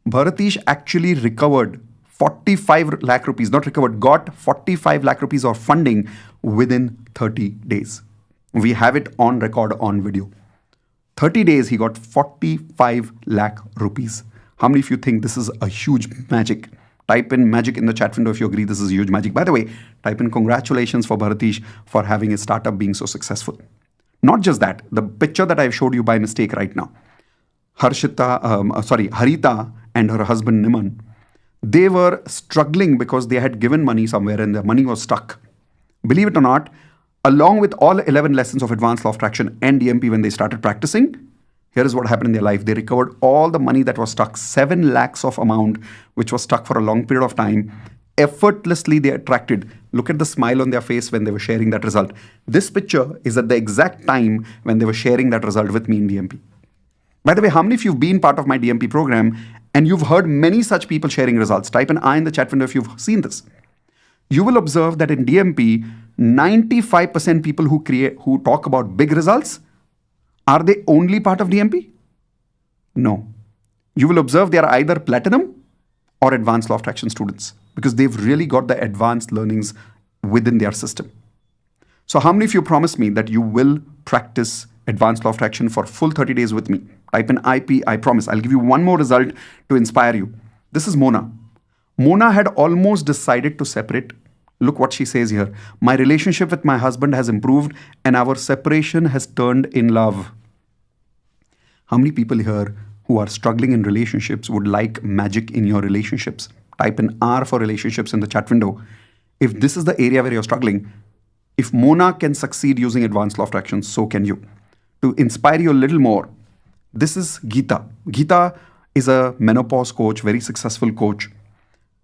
Bharatish actually recovered 45 lakh rupees, not recovered, got 45 lakh rupees of funding within 30 days. We have it on record on video. 30 days, he got 45 lakh rupees. How many of you think this is a huge magic? Type in magic in the chat window if you agree this is huge magic. By the way, type in congratulations for Bharatish for having his startup being so successful. Not just that, the picture that I've showed you by mistake right now, Harita and her husband Niman, they were struggling because they had given money somewhere and their money was stuck. Believe it or not, along with all 11 lessons of advanced law of attraction and DMP, when they started practicing, here is what happened in their life. They recovered all the money that was stuck, 7 lakhs of amount, which was stuck for a long period of time. Effortlessly, they attracted. Look at the smile on their face when they were sharing that result. This picture is at the exact time when they were sharing that result with me in DMP. By the way, how many of you have been part of my DMP program and you've heard many such people sharing results? Type an I in the chat window if you've seen this. You will observe that in DMP, 95% people who talk about big results, are they only part of DMP? No. You will observe they are either platinum or advanced law of attraction students because they've really got the advanced learnings within their system. So how many of you promise me that you will practice advanced law of attraction for full 30 days with me? Type in IP, I promise. I'll give you one more result to inspire you. This is Mona. Mona had almost decided to separate. Look what she says here. My relationship with my husband has improved and our separation has turned in love. How many people here who are struggling in relationships would like magic in your relationships? Type in R for relationships in the chat window. If this is the area where you're struggling, if Mona can succeed using advanced law of attraction, so can you. To inspire you a little more, this is Geeta. Geeta is a menopause coach, very successful coach.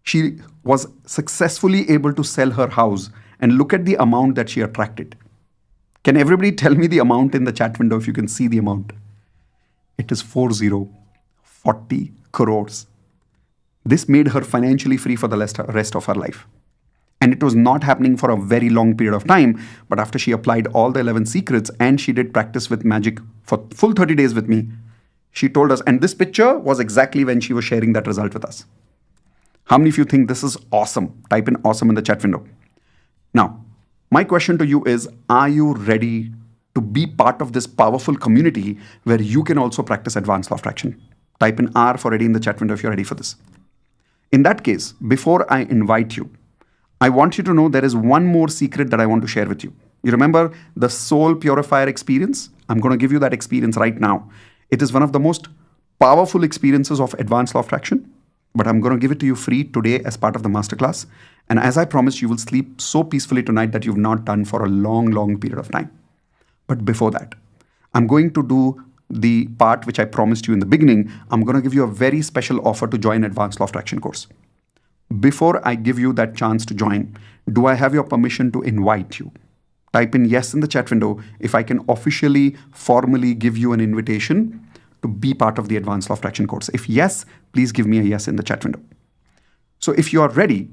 She was successfully able to sell her house and look at the amount that she attracted. Can everybody tell me the amount in the chat window if you can see the amount? It is 40 crores. This made her financially free for the rest of her life. And it was not happening for a very long period of time. But after she applied all the 11 secrets and she did practice with magic for full 30 days with me, she told us, and this picture was exactly when she was sharing that result with us. How many of you think this is awesome? Type in awesome in the chat window. Now, my question to you is, are you ready to be part of this powerful community where you can also practice advanced law of attraction? Type in R for ready in the chat window if you're ready for this. In that case, before I invite you, I want you to know there is one more secret that I want to share with you. You remember the soul purifier experience? I'm going to give you that experience right now. It is one of the most powerful experiences of advanced law of attraction, but I'm going to give it to you free today as part of the masterclass. And as I promised, you will sleep so peacefully tonight that you've not done for a long, long period of time. But before that, I'm going to do the part which I promised you in the beginning. I'm going to give you a very special offer to join Advanced Law of Attraction course. Before I give you that chance to join, do I have your permission to invite you? Type in yes in the chat window if I can officially, formally give you an invitation to be part of the Advanced Law of Attraction course. If yes, please give me a yes in the chat window. So if you are ready,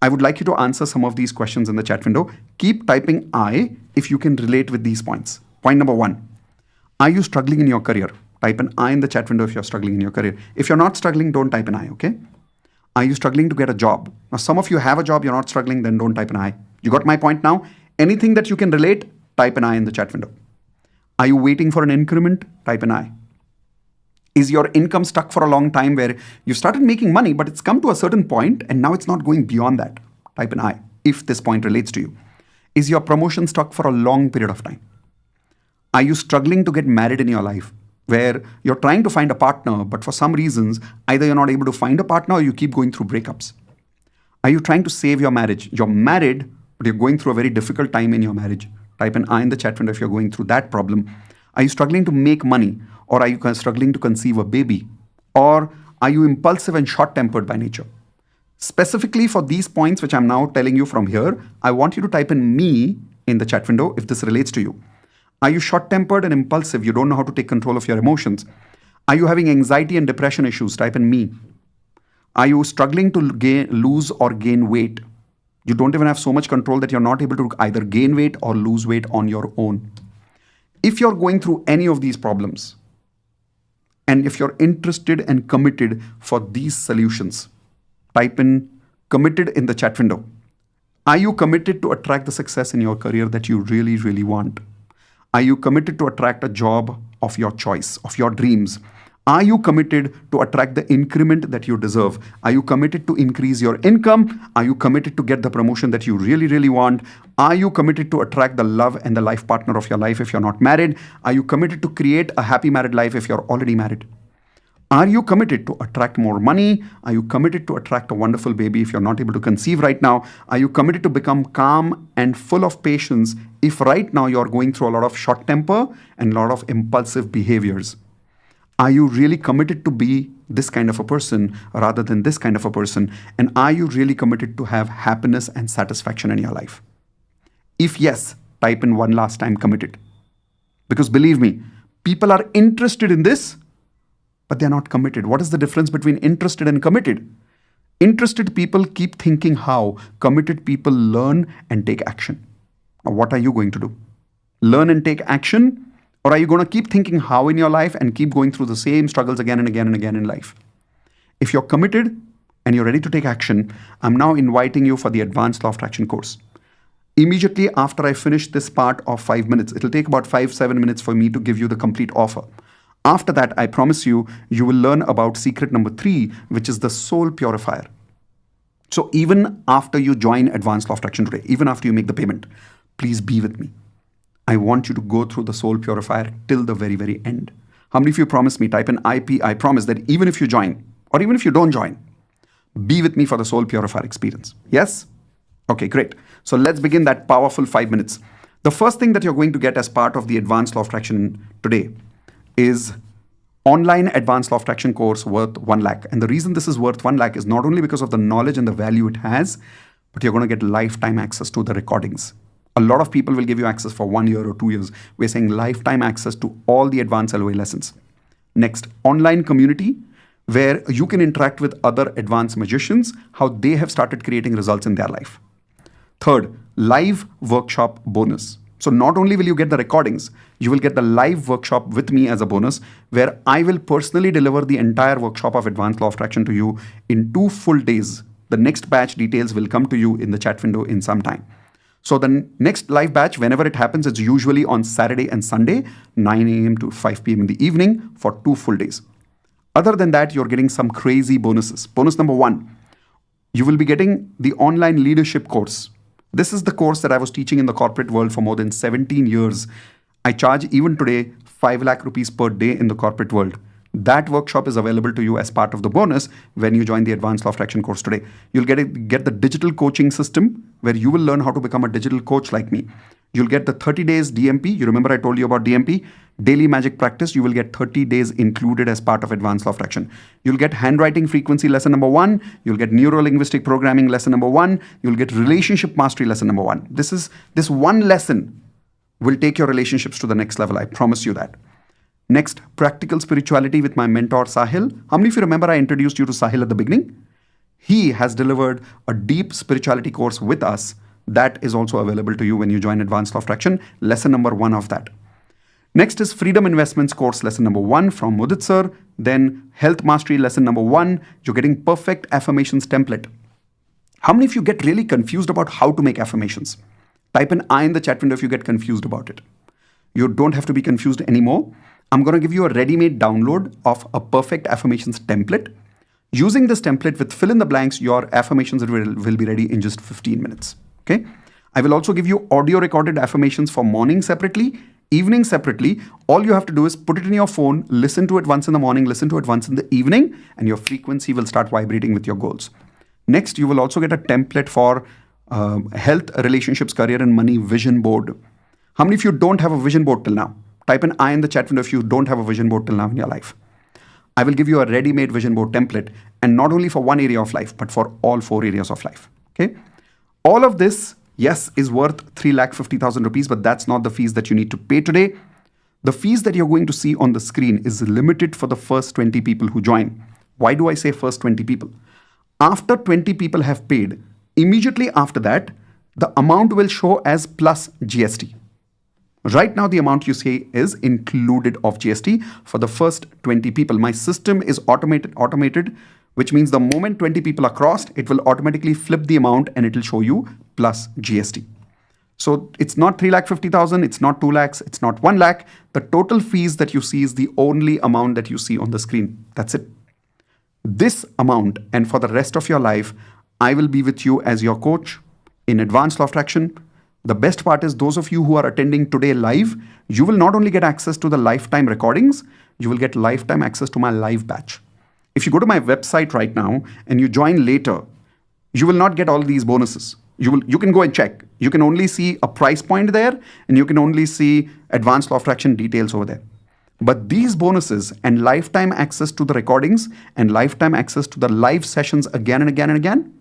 I would like you to answer some of these questions in the chat window. Keep typing I if you can relate with these points. Point number 1. Are you struggling in your career? Type an I in the chat window if you're struggling in your career. If you're not struggling, don't type an I, okay? Are you struggling to get a job? Now, some of you have a job, you're not struggling, then don't type an I. You got my point now? Anything that you can relate, type an I in the chat window. Are you waiting for an increment? Type an I. Is your income stuck for a long time where you started making money, but it's come to a certain point and now it's not going beyond that? Type an I if this point relates to you. Is your promotion stuck for a long period of time? Are you struggling to get married in your life where you're trying to find a partner, but for some reasons, either you're not able to find a partner or you keep going through breakups? Are you trying to save your marriage? You're married, but you're going through a very difficult time in your marriage. Type an I in the chat window if you're going through that problem. Are you struggling to make money? Or are you struggling to conceive a baby? Or are you impulsive and short-tempered by nature? Specifically for these points, which I'm now telling you from here, I want you to type in me in the chat window if this relates to you. Are you short-tempered and impulsive? You don't know how to take control of your emotions. Are you having anxiety and depression issues? Type in me. Are you struggling to lose or gain weight? You don't even have so much control that you're not able to either gain weight or lose weight on your own. If you're going through any of these problems, and if you're interested and committed for these solutions, type in committed in the chat window. Are you committed to attract the success in your career that you really, really want? Are you committed to attract a job of your choice, of your dreams? Are you committed to attract the increment that you deserve? Are you committed to increase your income? Are you committed to get the promotion that you really, really want? Are you committed to attract the love and the life partner of your life if you're not married? Are you committed to create a happy married life if you're already married? Are you committed to attract more money? Are you committed to attract a wonderful baby if you're not able to conceive right now? Are you committed to become calm and full of patience if right now you're going through a lot of short temper and a lot of impulsive behaviors? Are you really committed to be this kind of a person rather than this kind of a person? And are you really committed to have happiness and satisfaction in your life? If yes, type in one last time committed. Because believe me, people are interested in this, but they're not committed. What is the difference between interested and committed? Interested people keep thinking how. Committed people learn and take action. Now, what are you going to do? Learn and take action? Or are you going to keep thinking how in your life and keep going through the same struggles again and again and again in life? If you're committed and you're ready to take action, I'm now inviting you for the Advanced Law of Attraction course. Immediately after I finish this part of 5 minutes, it'll take about 5-7 minutes for me to give you the complete offer. After that, I promise you, you will learn about secret number 3, which is the soul purifier. So even after you join Advanced Law of Attraction today, even after you make the payment, please be with me. I want you to go through the soul purifier till the very, very end. How many of you promise me? Type in IP. I promise that even if you join, or even if you don't join, be with me for the soul purifier experience. Yes? Okay, great. So let's begin that powerful 5 minutes. The first thing that you're going to get as part of the Advanced Law of Attraction today is online Advanced Law of Attraction course worth 1 lakh. And the reason this is worth 1 lakh is not only because of the knowledge and the value it has, but you're going to get lifetime access to the recordings. A lot of people will give you access for 1 year or 2 years. We're saying lifetime access to all the advanced LOA lessons. Next, online community where you can interact with other advanced magicians, how they have started creating results in their life. Third, live workshop bonus. So not only will you get the recordings, you will get the live workshop with me as a bonus where I will personally deliver the entire workshop of Advanced Law of Attraction to you in 2 full days. The next batch details will come to you in the chat window in some time. So the next live batch, whenever it happens, it's usually on Saturday and Sunday, 9 a.m. to 5 p.m. in the evening for 2 full days. Other than that, you're getting some crazy bonuses. Bonus number 1, you will be getting the online leadership course. This is the course that I was teaching in the corporate world for more than 17 years. I charge even today 5 lakh rupees per day in the corporate world. That workshop is available to you as part of the bonus when you join the Advanced Law of Attraction course today. You'll get the digital coaching system where you will learn how to become a digital coach like me. You'll get the 30 days DMP. You remember I told you about DMP? Daily magic practice. You will get 30 days included as part of advanced law of attraction. You'll get handwriting frequency lesson number 1. You'll get neuro-linguistic programming lesson number 1. You'll get relationship mastery lesson number 1. This one lesson will take your relationships to the next level. I promise you that. Next, practical spirituality with my mentor Sahil. How many of you remember I introduced you to Sahil at the beginning? He has delivered a deep spirituality course with us that is also available to you when you join Advanced Law of Attraction. Lesson number 1 of that. Next is Freedom Investments course lesson number 1 from Mudit sir. Then Health Mastery lesson number 1. You're getting perfect affirmations template. How many of you get really confused about how to make affirmations? Type an I in the chat window if you get confused about it. You don't have to be confused anymore. I'm going to give you a ready-made download of a perfect affirmations template. Using this template with fill in the blanks, your affirmations will be ready in just 15 minutes. Okay. I will also give you audio recorded affirmations for morning separately, evening separately. All you have to do is put it in your phone, listen to it once in the morning, listen to it once in the evening, and your frequency will start vibrating with your goals. Next, you will also get a template for health, relationships, career, and money vision board. How many of you don't have a vision board till now? Type an I in the chat window if you don't have a vision board till now in your life. I will give you a ready-made vision board template, and not only for one area of life, but for all 4 areas of life. Okay. All of this, yes, is worth 3,50,000 rupees, but that's not the fees that you need to pay today. The fees that you're going to see on the screen is limited for the first 20 people who join. Why do I say first 20 people? After 20 people have paid, immediately after that, the amount will show as plus GST. Right now, the amount you see is included of GST for the first 20 people. My system is automated, which means the moment 20 people are crossed, it will automatically flip the amount and it will show you plus GST. So it's not 3,50,000, it's not 2 lakhs, it's not 1 lakh. The total fees that you see is the only amount that you see on the screen. That's it. This amount, and for the rest of your life, I will be with you as your coach in Advanced Law of Attraction. The best part is those of you who are attending today live, you will not only get access to the lifetime recordings, you will get lifetime access to my live batch. If you go to my website right now and you join later, you will not get all these bonuses. You can go and check. You can only see a price point there, and you can only see Advanced Law of Attraction details over there. But these bonuses and lifetime access to the recordings and lifetime access to the live sessions again and again and again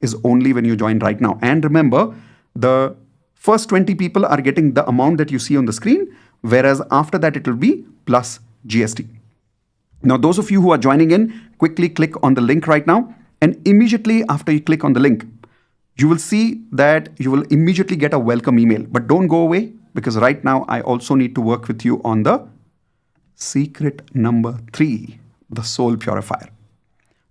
is only when you join right now. And remember, the first 20 people are getting the amount that you see on the screen, whereas after that it will be plus GST. Now, those of you who are joining in, quickly click on the link right now. And immediately after you click on the link, you will see that you will immediately get a welcome email. But don't go away, because right now I also need to work with you on the secret number 3, the soul purifier.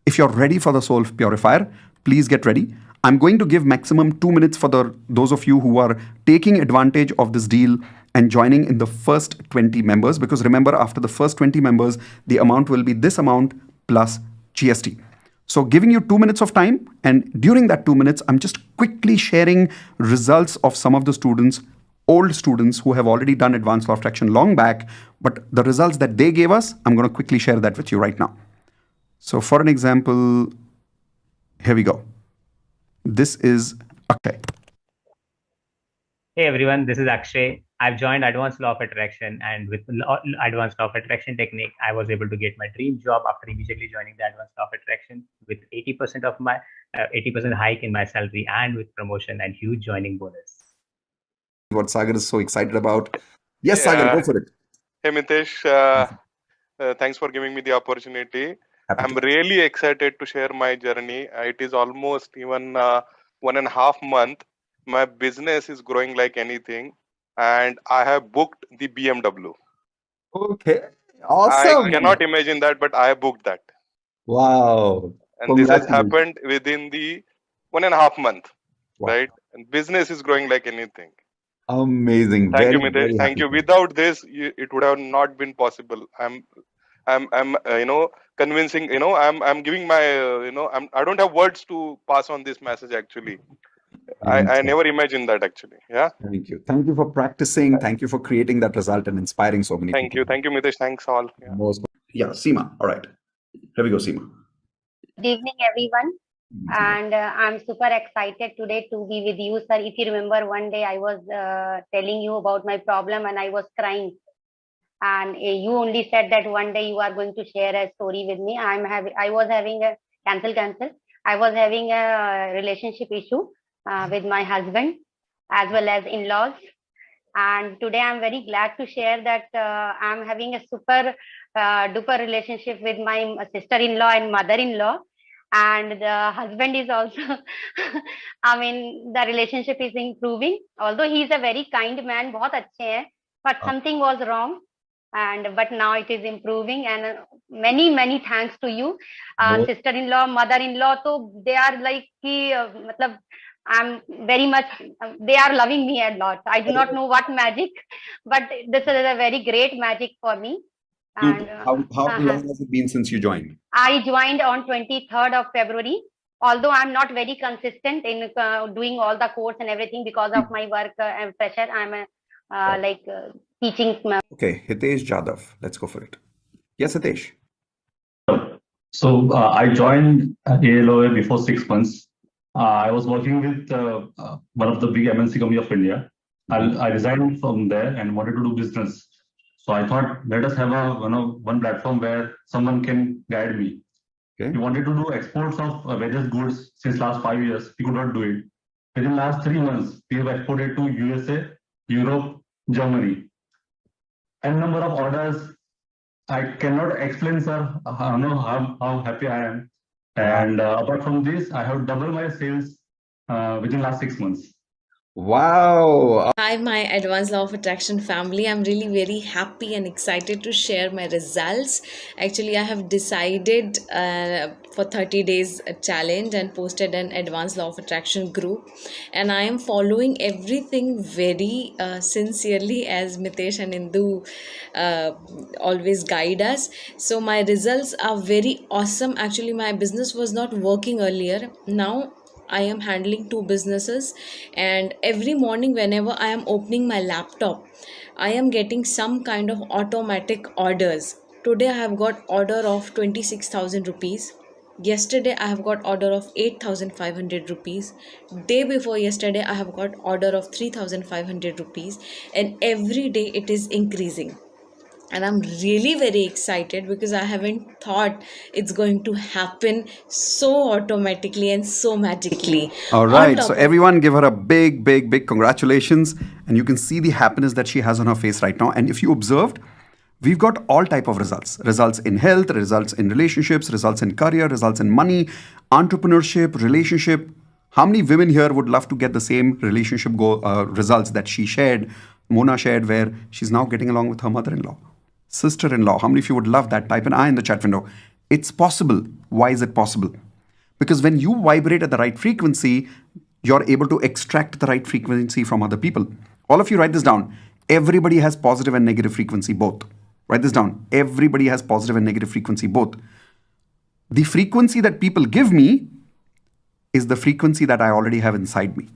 If you're ready for the soul purifier, please get ready. I'm going to give maximum 2 minutes for those of you who are taking advantage of this deal and joining in the first 20 members. Because remember, after the first 20 members, the amount will be this amount plus GST. So giving you 2 minutes of time. And during that 2 minutes, I'm just quickly sharing results of some of the students, old students who have already done Advanced Law of Attraction long back. But the results that they gave us, I'm going to quickly share that with you right now. So for an example, here we go. This is Akshay. Hey everyone, this is Akshay. I've joined Advanced Law of Attraction, and with Advanced Law of Attraction technique, I was able to get my dream job after immediately joining the Advanced Law of Attraction with 80% of my 80% hike in my salary, and with promotion and huge joining bonus. What Sagar is so excited about. Yes, Sagar, go for it. Hey Mitesh, thanks for giving me the opportunity. I'm really excited to share my journey. It is almost even 1.5 months. My business is growing like anything, and I have booked the BMW. Okay, awesome. I cannot imagine that, but I have booked that. Wow. And this has happened within the 1.5 months, right? And business is growing like anything. Amazing. Thank you, Mitesh. Thank you. Without this, it would have not been possible. I'm convincing, I'm giving my, I don't have words to pass on this message actually. I never imagined that actually. Yeah. Thank you. Thank you for practicing. Thank you for creating that result and inspiring so many people. Thank you, Mitesh. Thanks all. Yeah, Seema. All right. Here we go, Seema. Good evening, everyone. And I'm super excited today to be with you, sir. If you remember, one day I was telling you about my problem and I was crying. And you only said that one day you are going to share a story with me. I was having a cancel. I was having a relationship issue with my husband as well as in-laws. And today I'm very glad to share that I'm having a super duper relationship with my sister-in-law and mother-in-law. And the husband is also, I mean, the relationship is improving. Although he is a very kind man, बहुत अच्छे हैं, but something was wrong. And but now it is improving. And many thanks to you, sister-in-law, mother-in-law. So they are like कि मतलब I'm very much, they are loving me a lot. I do not know what magic, but this is a very great magic for me. And How long has it been since you joined? I joined on 23rd of February. Although I'm not very consistent in doing all the course and everything because of my work and pressure, I'm teaching. Okay, Hitesh Jadhav, let's go for it. Yes, Hitesh. So I joined ALOA before 6 months. I was working with one of the big MNC company of India. I resigned from there and wanted to do business. So I thought, let us have a one platform where someone can guide me. Okay. We wanted to do exports of various goods since last 5 years. We could not do it. Within last 3 months, we have exported to USA, Europe, Germany. And number of orders, I cannot explain, sir, how happy I am. And apart from this, I have doubled my sales within last 6 months. Wow. Hi, my Advanced Law of Attraction family. I'm really very happy and excited to share my results. Actually, I have decided for 30 days a challenge and posted an Advanced Law of Attraction group. And I am following everything very sincerely as Mitesh and Indu always guide us. So my results are very awesome. Actually, my business was not working earlier. Now I am handling 2 businesses, and every morning whenever I am opening my laptop, I am getting some kind of automatic orders. Today I have got order of 26,000 rupees. Yesterday I have got order of 8,500 rupees. Day before yesterday I have got order of 3,500 rupees, and every day it is increasing. And I'm really very excited because I haven't thought it's going to happen so automatically and so magically. All right. So everyone give her a big congratulations. And you can see the happiness that she has on her face right now. And if you observed, we've got all type of results. Results in health, results in relationships, results in career, results in money, entrepreneurship, relationship. How many women here would love to get the same relationship results that she shared, Mona shared, where she's now getting along with her mother-in-law? Sister-in-law, how many of you would love that? Type an I in the chat window. It's possible. Why is it possible? Because when you vibrate at the right frequency, you're able to extract the right frequency from other people. All of you write this down. Everybody has positive and negative frequency, both. Write this down. Everybody has positive and negative frequency, both. The frequency that people give me is the frequency that I already have inside me.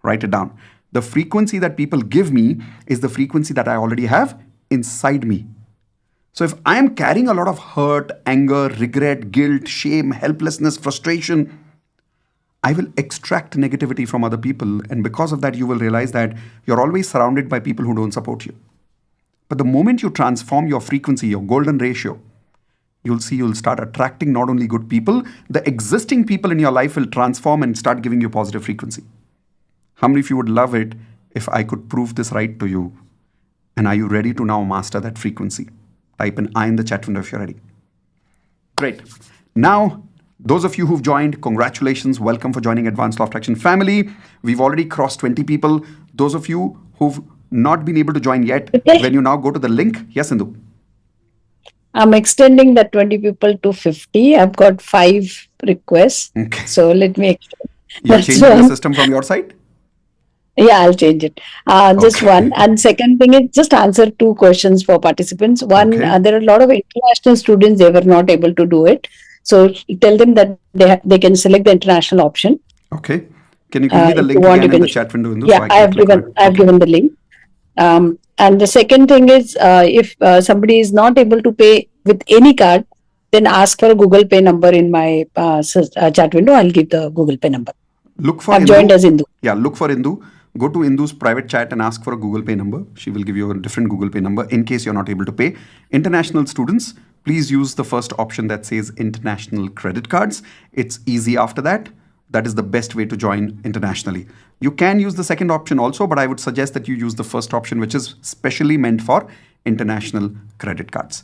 Write it down. The frequency that people give me is the frequency that I already have inside me. So if I am carrying a lot of hurt, anger, regret, guilt, shame, helplessness, frustration, I will extract negativity from other people. And because of that, you will realize that you're always surrounded by people who don't support you. But the moment you transform your frequency, your golden ratio, you'll see you'll start attracting not only good people, the existing people in your life will transform and start giving you positive frequency. How many of you would love it if I could prove this right to you? And are you ready to now master that frequency? Type an I in the chat window if you're ready. Great. Now, those of you who've joined, congratulations. Welcome for joining Advanced Law of Attraction family. We've already crossed 20 people. Those of you who've not been able to join yet, when you now go to the link. Yes, Indu. I'm extending that 20 people to 50. I've got 5 requests. Okay. So let me extend. You're changing the system from your side? Yeah, I'll change it. Just one. And second thing is just answer 2 questions for participants. One, there are a lot of international students, they were not able to do it. So tell them that they can select the international option. Okay. Can you give me the link again in the chat window? Indu, Yeah, so I have given the link. And the second thing is if somebody is not able to pay with any card, then ask for a Google Pay number in my chat window. I'll give the Google Pay number. Look for I've joined as Indu. Yeah, look for Indu. Go to Indu's private chat and ask for a Google Pay number. She will give you a different Google Pay number in case you're not able to pay. International students, please use the first option that says international credit cards. It's easy after that. That is the best way to join internationally. You can use the second option also, but I would suggest that you use the first option, which is specially meant for international credit cards.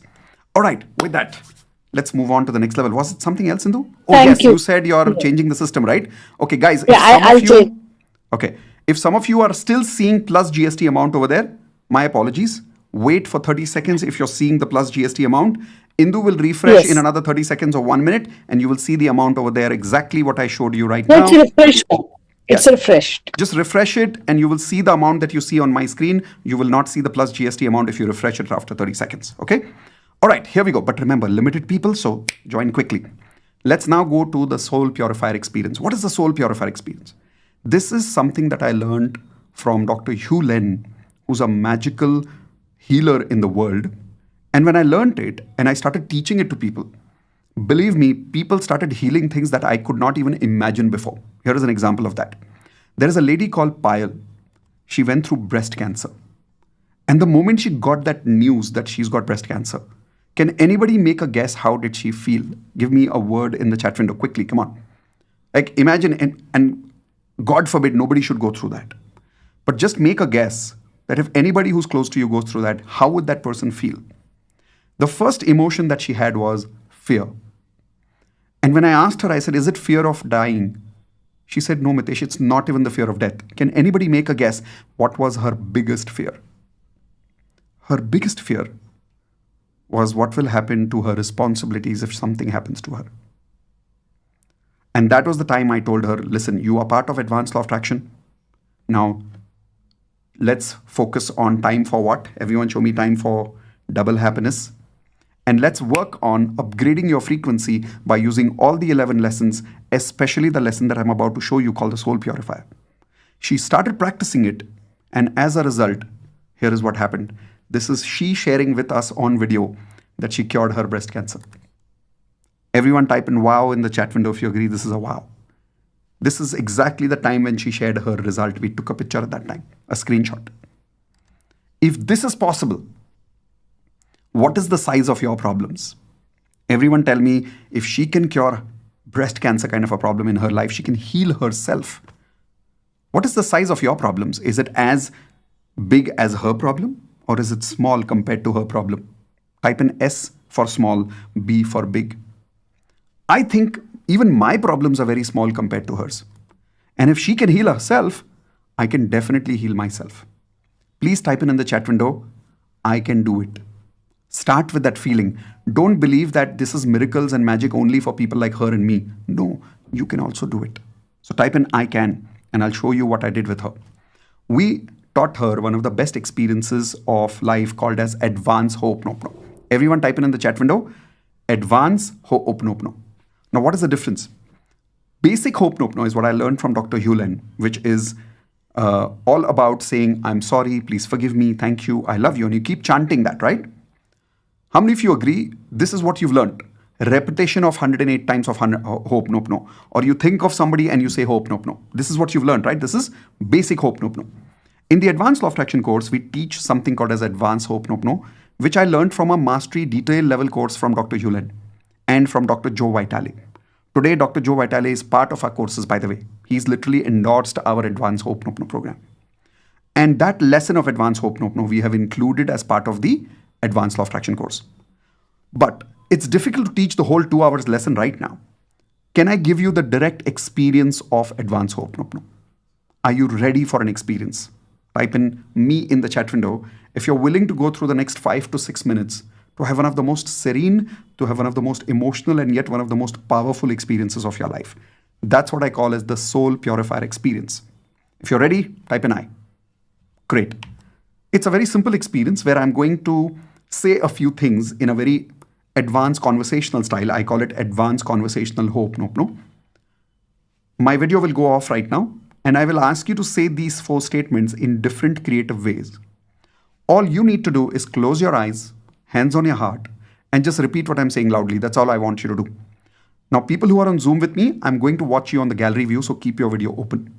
All right, with that, let's move on to the next level. Was it something else, Indu? Oh, Thank yes, you. you said you're changing the system, right? Okay, guys. Yeah, I'll change. Okay, if some of you are still seeing plus GST amount over there, my apologies. Wait for 30 seconds if you're seeing the plus GST amount. Indu will refresh in another 30 seconds or 1 minute, and you will see the amount over there, exactly what I showed you right now. It's refreshed. It's refreshed. Just refresh it and you will see the amount that you see on my screen. You will not see the plus GST amount if you refresh it after 30 seconds. Okay? All right, here we go. But remember, limited people, so join quickly. Let's now go to the soul purifier experience. What is the soul purifier experience? This is something that I learned from Dr. Hugh Len, who's a magical healer in the world. And when I learned it and I started teaching it to people, believe me, people started healing things that I could not even imagine before. Here is an example of that. There is a lady called Payal. She went through breast cancer. And the moment she got that news that she's got breast cancer, can anybody make a guess how did she feel? Give me a word in the chat window quickly, come on. Like imagine, and God forbid, nobody should go through that. But just make a guess that if anybody who's close to you goes through that, how would that person feel? The first emotion that she had was fear. And when I asked her, I said, is it fear of dying? She said, no, Mitesh, it's not even the fear of death. Can anybody make a guess what was her biggest fear? Her biggest fear was what will happen to her responsibilities if something happens to her. And that was the time I told her, listen, you are part of advanced law of attraction. Now, let's focus on time for what? Everyone show me time for double happiness. And let's work on upgrading your frequency by using all the 11 lessons, especially the lesson that I'm about to show you called the Soul Purifier. She started practicing it. And as a result, here is what happened. This is she sharing with us on video that she cured her breast cancer. Everyone type in wow in the chat window if you agree this is a wow. This is exactly the time when she shared her result. We took a picture at that time, a screenshot. If this is possible, what is the size of your problems? Everyone tell me, if she can cure breast cancer kind of a problem in her life, she can heal herself. What is the size of your problems? Is it as big as her problem, or is it small compared to her problem? Type in S for small, B for big. I think even my problems are very small compared to hers. And if she can heal herself, I can definitely heal myself. Please type in the chat window, I can do it. Start with that feeling. Don't believe that this is miracles and magic only for people like her and me. No, you can also do it. So type in I can, and I'll show you what I did with her. We taught her one of the best experiences of life called as Advance Ho'oponopono. Everyone type in the chat window, Advance Ho'oponopono. Now, what is the difference? Basic Ho'oponopono is what I learned from Dr. Hugh Len, which is all about saying, I'm sorry, please forgive me, thank you, I love you. And you keep chanting that, right? How many of you agree this is what you've learned? Repetition of 108 times of Ho'oponopono. Or you think of somebody and you say Ho'oponopono. This is what you've learned, right? This is basic Ho'oponopono. In the Advanced Law of Attraction course, we teach something called as Advanced Ho'oponopono, which I learned from a mastery detail level course from Dr. Hugh Len and from Dr. Joe Vitale. Today, Dr. Joe Vitale is part of our courses, by the way. He's literally endorsed our Advanced Ho'oponopono program. And that lesson of Advanced Ho'oponopono we have included as part of the Advanced Law of Attraction course. But it's difficult to teach the whole 2 hours lesson right now. Can I give you the direct experience of Advanced Ho'oponopono? Are you ready for an experience? Type in me in the chat window if you're willing to go through the next 5 to 6 minutes to have one of the most serene, to have one of the most emotional, and yet one of the most powerful experiences of your life. That's what I call as the Soul Purifier experience. If you're ready, type in I. Great. It's a very simple experience where I'm going to say a few things in a very advanced conversational style. I call it Advanced Conversational Ho'oponopono. My video will go off right now, and I will ask you to say these 4 statements in different creative ways. All you need to do is close your eyes, hands on your heart, and just repeat what I'm saying loudly. That's all I want you to do. Now, people who are on Zoom with me, I'm going to watch you on the gallery view, so keep your video open.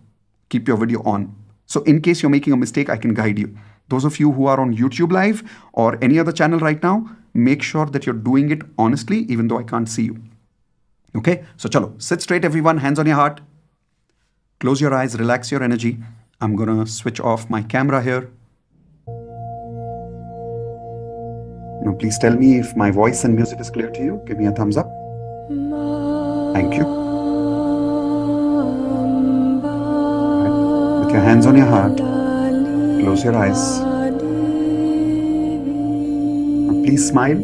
Keep your video on. So in case you're making a mistake, I can guide you. Those of you who are on YouTube Live or any other channel right now, make sure that you're doing it honestly, even though I can't see you. Okay? So chalo, sit straight everyone, hands on your heart. Close your eyes, relax your energy. I'm gonna switch off my camera here. Now please tell me if my voice and music is clear to you. Give me a thumbs up. Thank you. With your hands on your heart, close your eyes. Now please smile.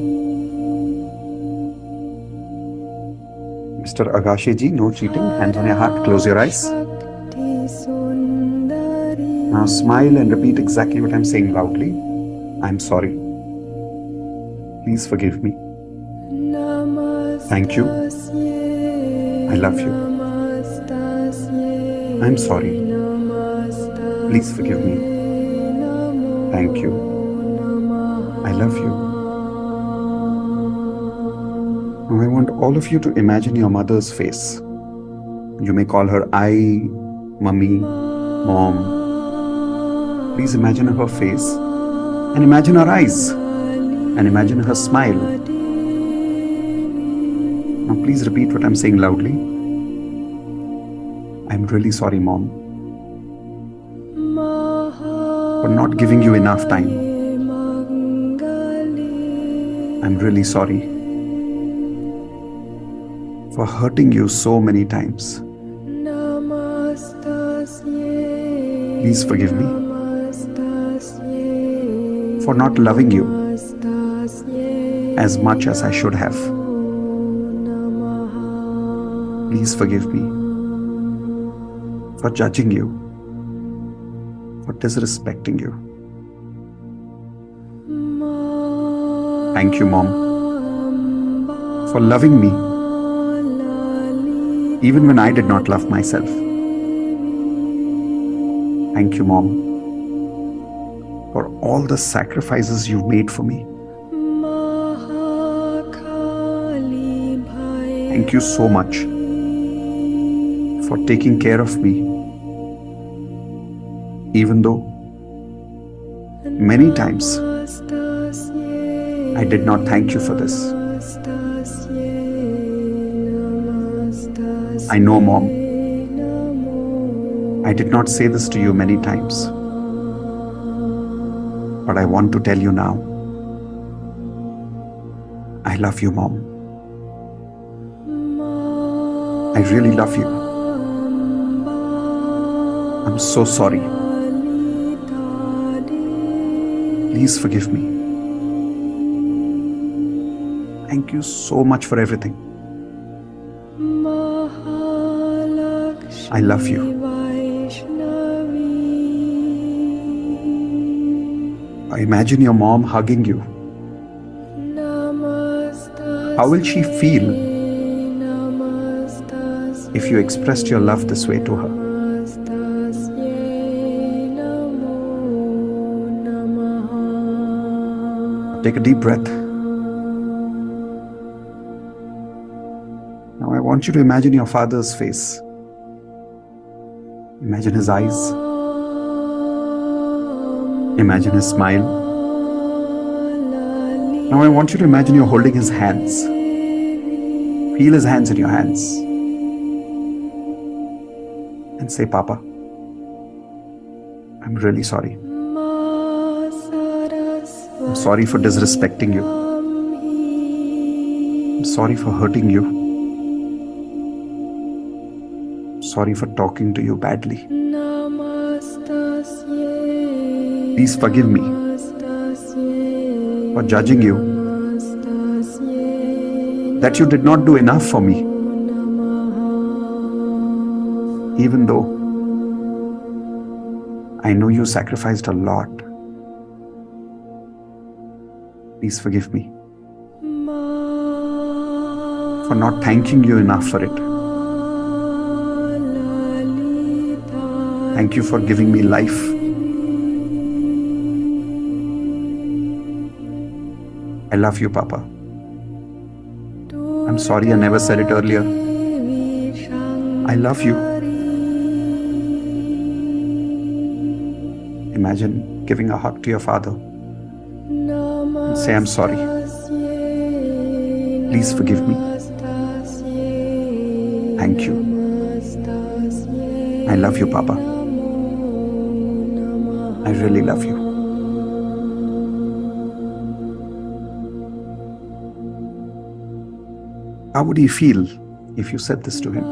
Mr. Agashi ji, no cheating. Hands on your heart, close your eyes. Now smile and repeat exactly what I'm saying loudly. I'm sorry. Please forgive me. Thank you. I love you. I'm sorry. Please forgive me. Thank you. I love you. Now I want all of you to imagine your mother's face. You may call her I, Mummy, Mom. Please imagine her face and imagine her eyes and imagine her smile. Now please repeat what I'm saying loudly. I'm really sorry, Mom, for not giving you enough time. I'm really sorry for hurting you so many times. Please forgive me for not loving you as much as I should have. Please forgive me for judging you, for disrespecting you. Thank you, Mom, for loving me even when I did not love myself. Thank you, Mom, for all the sacrifices you've made for me. Thank you so much for taking care of me, even though many times I did not thank you for this. I know, Mom, I did not say this to you many times, but I want to tell you now. I love you, Mom. I really love you. I'm so sorry. Please forgive me. Thank you so much for everything. I love you. I imagine your mom hugging you. How will she feel if you expressed your love this way to her? Take a deep breath. Now I want you to imagine your father's face. Imagine his eyes. Imagine his smile. Now I want you to imagine you're holding his hands. Feel his hands in your hands. And say, Papa, I'm really sorry. I'm sorry for disrespecting you. I'm sorry for hurting you. I'm sorry for talking to you badly. Please forgive me for judging you, that you did not do enough for me, even though I know you sacrificed a lot. Please forgive me for not thanking you enough for it. Thank you for giving me life. I love you, Papa. I'm sorry I never said it earlier. I love you. Imagine giving a hug to your father and say, I'm sorry. Please forgive me. Thank you. I love you, Papa. I really love you. How would he feel if you said this to him?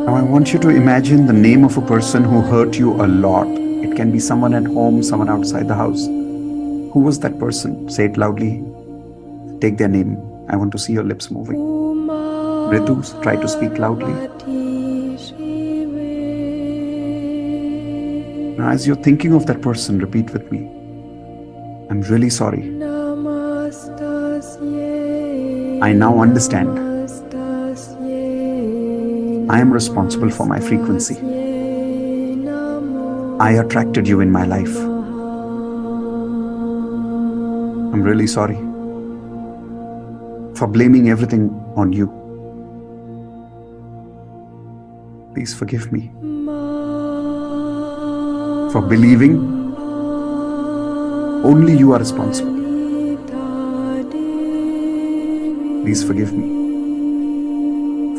Now I want you to imagine the name of a person who hurt you a lot. It can be someone at home, someone outside the house. Who was that person? Say it loudly. Take their name. I want to see your lips moving. Ritu, try to speak loudly. Now, as you're thinking of that person, repeat with me. I'm really sorry. I now understand. I am responsible for my frequency. I attracted you in my life. I'm really sorry for blaming everything on you. Please forgive me for believing only you are responsible. Please forgive me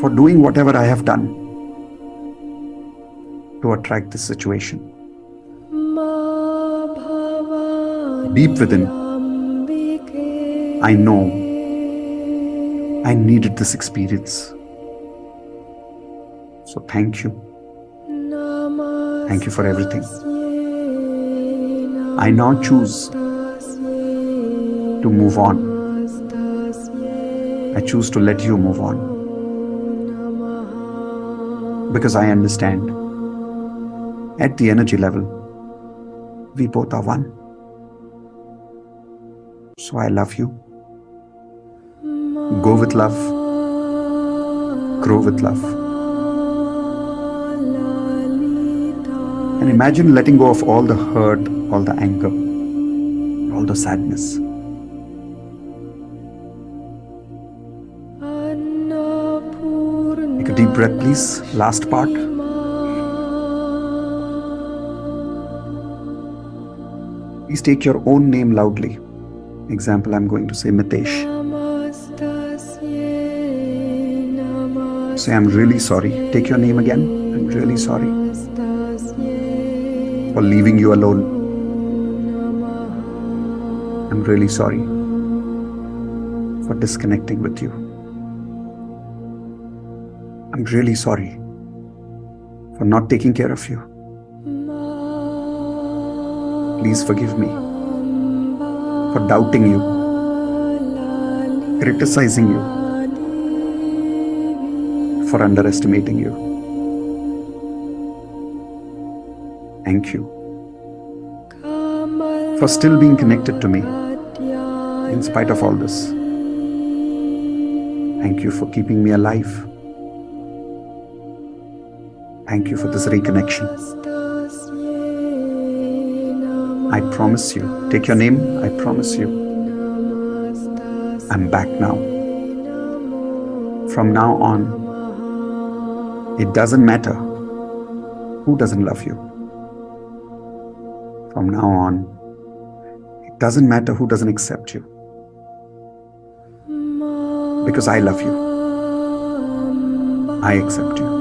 for doing whatever I have done to attract this situation. Deep within, I know I needed this experience. So thank you. Thank you for everything. I now choose to move on. I choose to let you move on. Because I understand at the energy level, we both are one. So I love you. Go with love. Grow with love. And imagine letting go of all the hurt, all the anger, all the sadness. Take a deep breath, please. Last part. Please take your own name loudly. Example, I'm going to say Mitesh. Say, I'm really sorry. Take your name again. I'm really sorry for leaving you alone. I'm really sorry for disconnecting with you. I'm really sorry for not taking care of you. Please forgive me for doubting you, criticizing you, for underestimating you. Thank you for still being connected to me in spite of all this. Thank you for keeping me alive. Thank you for this reconnection. I promise you, take your name, I promise you, I'm back now. From now on, it doesn't matter who doesn't love you. From now on, it doesn't matter who doesn't accept you. Because I love you. I accept you.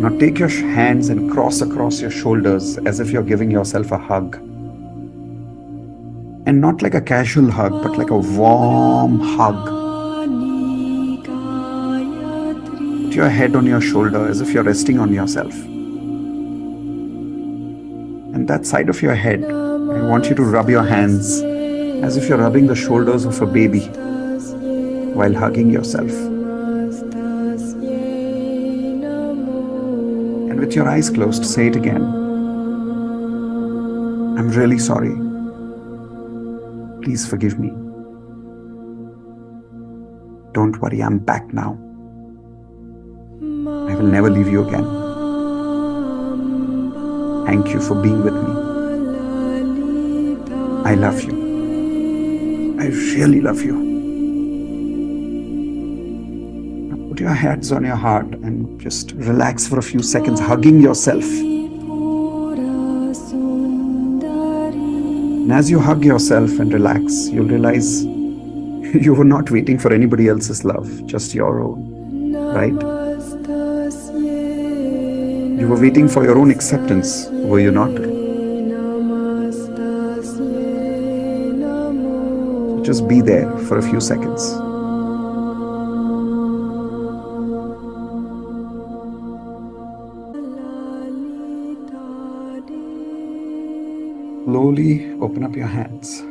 Now take your hands and cross across your shoulders as if you're giving yourself a hug. And not like a casual hug, but like a warm hug. Put your head on your shoulder as if you're resting on yourself. And that side of your head, I want you to rub your hands as if you're rubbing the shoulders of a baby while hugging yourself. And with your eyes closed, say it again. I'm really sorry. Please forgive me. Don't worry, I'm back now. I will never leave you again. Thank you for being with me. I love you. I really love you. Now put your hands on your heart and just relax for a few seconds, hugging yourself. And as you hug yourself and relax, you'll realize you were not waiting for anybody else's love, just your own, right? You were waiting for your own acceptance, were you not? Just be there for a few seconds. Slowly open up your hands.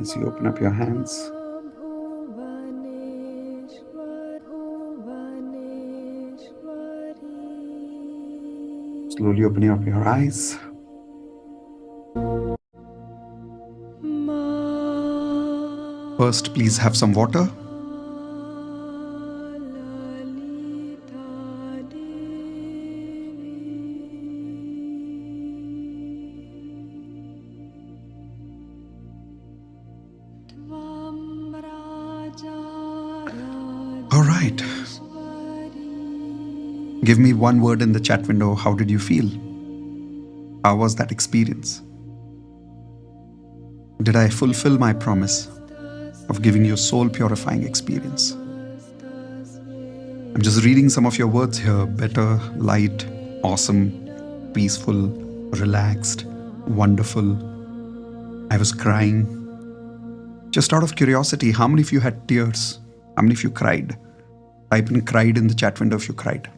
As you open up your hands, slowly opening up your eyes. First, please have some water. All right. Give me one word in the chat window. How did you feel? How was that experience? Did I fulfill my promise of giving you a soul purifying experience? I'm just reading some of your words here. Better, light, awesome, peaceful, relaxed, wonderful. I was crying. Just out of curiosity, how many of you had tears? How many of you cried? Type in cried in the chat window if you cried.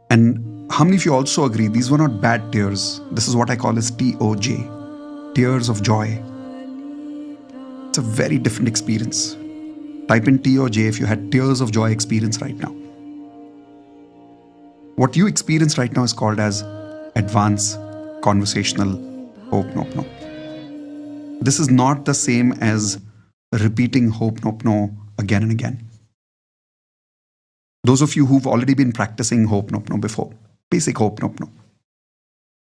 And how many of you also agree these were not bad tears? This is what I call as TOJ, tears of joy. It's a very different experience. Type in TOJ if you had tears of joy experience right now. What you experience right now is called as advanced conversational Ho'oponopono. This is not the same as repeating Ho'oponopono again and again. Those of you who've already been practicing Ho'oponopono before, basic Ho'oponopono,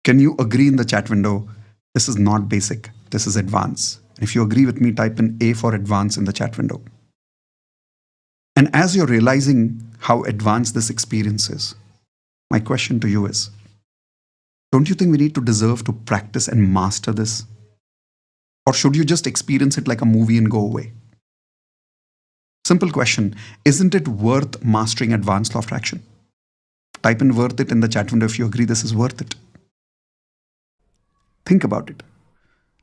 can you agree in the chat window, this is not basic, this is advanced? And if you agree with me, type in A for advanced in the chat window. And as you're realizing how advanced this experience is, my question to you is, don't you think we need to deserve to practice and master this? Or should you just experience it like a movie and go away? Simple question, isn't it worth mastering advanced law of attraction? Type in worth it in the chat window if you agree this is worth it. Think about it.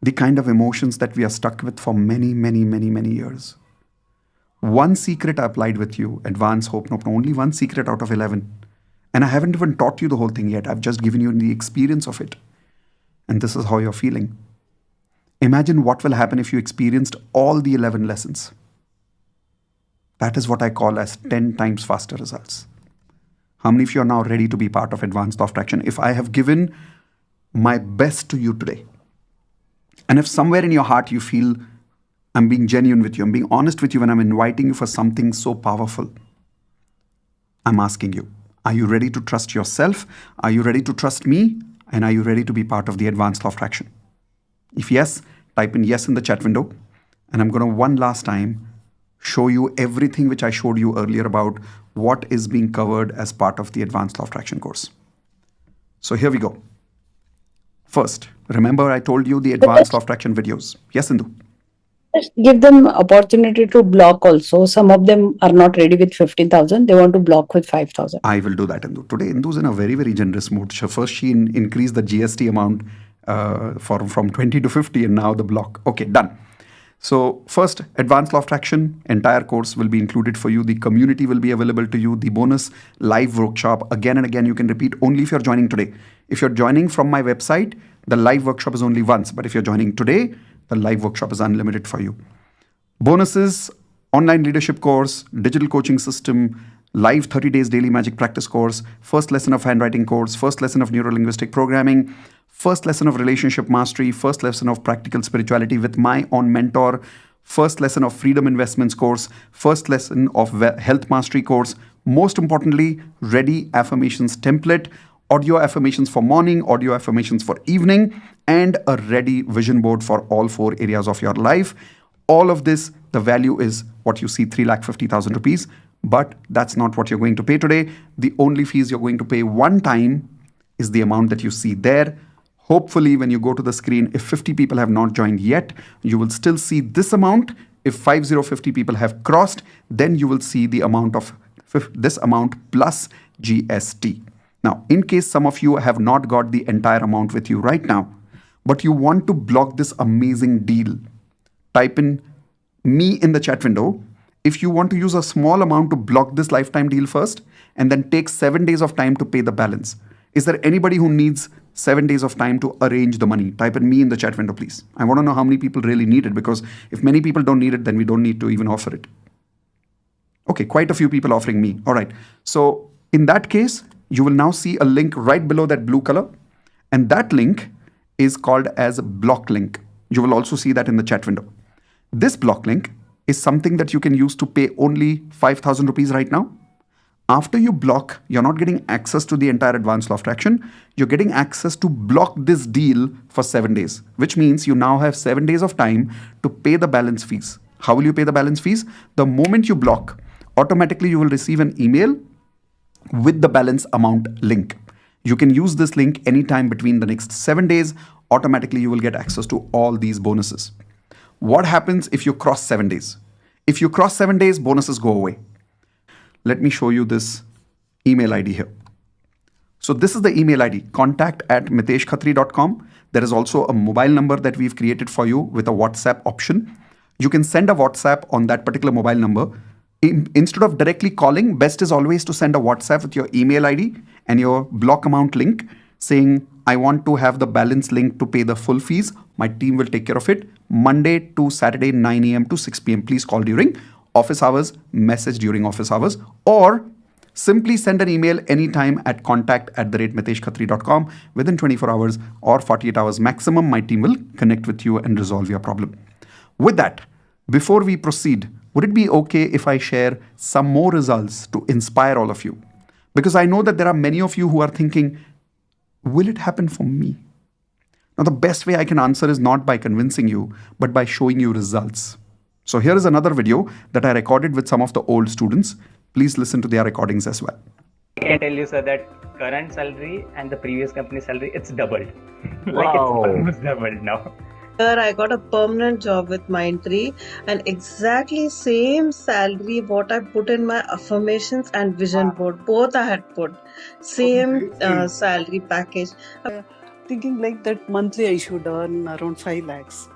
The kind of emotions that we are stuck with for many, many, many, many years. One secret I applied with you, advanced Ho'oponopono, only one secret out of 11. And I haven't even taught you the whole thing yet. I've just given you the experience of it. And this is how you're feeling. Imagine what will happen if you experienced all the 11 lessons. That is what I call as 10 times faster results. How many of you are now ready to be part of advanced law of attraction? If I have given my best to you today, and if somewhere in your heart you feel I'm being genuine with you, I'm being honest with you when I'm inviting you for something so powerful, I'm asking you, are you ready to trust yourself? Are you ready to trust me? And are you ready to be part of the advanced law of attraction? If yes, type in yes in the chat window. And I'm going to one last time show you everything which I showed you earlier about what is being covered as part of the advanced law of attraction course. So here we go. First, remember I told you the advanced law of attraction videos. Yes, Indu? Just give them opportunity to block also. Some of them are not ready with 15,000. They want to block with 5,000. I will do that, Indu. Today, Indu's in a very, very generous mood. First, she increased the GST amount from 20 to 50 and now the block. Okay, done. So first, advanced law of attraction, entire course will be included for you. The community will be available to you. The bonus live workshop, again and again, you can repeat only if you're joining today. If you're joining from my website, the live workshop is only once. But if you're joining today, the live workshop is unlimited for you. Bonuses, online leadership course, digital coaching system, live 30 days daily magic practice course, first lesson of handwriting course, first lesson of neuro-linguistic programming, first lesson of relationship mastery, first lesson of practical spirituality with my own mentor, first lesson of freedom investments course, first lesson of health mastery course, Most importantly, ready affirmations template, audio affirmations for morning, audio affirmations for evening, and a ready vision board for all 4 areas of your life. All of this, the value is what you see, 3,50,000 rupees. But that's not what you're going to pay today. The only fees you're going to pay one time is the amount that you see there. Hopefully, when you go to the screen, if 50 people have not joined yet, you will still see this amount. If 50 people have crossed, then you will see the amount of this amount plus GST. Now, in case some of you have not got the entire amount with you right now, but you want to block this amazing deal, type in me in the chat window. If you want to use a small amount to block this lifetime deal first and then take 7 days of time to pay the balance. Is there anybody who needs 7 days of time to arrange the money? Type in me in the chat window, please. I want to know how many people really need it, because if many people don't need it, then we don't need to even offer it. Okay, quite a few people offering me. All right. So in that case, you will now see a link right below that blue color. And that link is called as block link. You will also see that in the chat window. This block link is something that you can use to pay only 5,000 rupees right now. After you block, you're not getting access to the entire advanced law of attraction. You're getting access to block this deal for 7 days, which means you now have 7 days of time to pay the balance fees. How will you pay the balance fees? The moment you block, automatically you will receive an email with the balance amount link. You can use this link anytime between the next 7 days. Automatically you will get access to all these bonuses. What happens if you cross 7 days? If you cross 7 days, bonuses go away. Let me show you this email ID here. So this is the email ID, contact@miteshkhatri.com. There is also a mobile number that we've created for you with a WhatsApp option. You can send a WhatsApp on that particular mobile number. Instead of directly calling, best is always to send a WhatsApp with your email ID and your block amount link saying, I want to have the balance link to pay the full fees. My team will take care of it. Monday to Saturday, 9 a.m. to 6 p.m. Please call during office hours, message during office hours, or simply send an email anytime at contact@miteshkhatri.com. Within 24 hours or 48 hours maximum, my team will connect with you and resolve your problem. With that, before we proceed, would it be okay if I share some more results to inspire all of you? Because I know that there are many of you who are thinking, will it happen for me? Now, the best way I can answer is not by convincing you, but by showing you results. So here is another video that I recorded with some of the old students. Please listen to their recordings as well. I can tell you, sir, that current salary and the previous company salary, it's doubled. Like Wow. it's almost doubled now. Sir, I got a permanent job with Mindtree and exactly same salary what I put in my affirmations and vision board. Both I had put same salary package. Thinking like that monthly I should earn around 5 lakhs.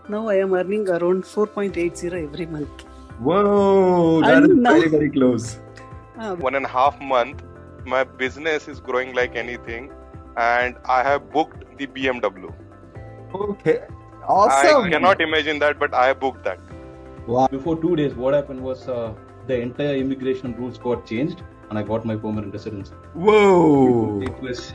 Now I am earning around 4.80 every month. Whoa, that is very, very close. 1.5 month, my business is growing like anything, and I have booked the BMW. Okay, awesome. I cannot imagine that, but I booked that. Wow. Before 2 days, what happened was the entire immigration rules got changed, and I got my permanent residency. Whoa. It was.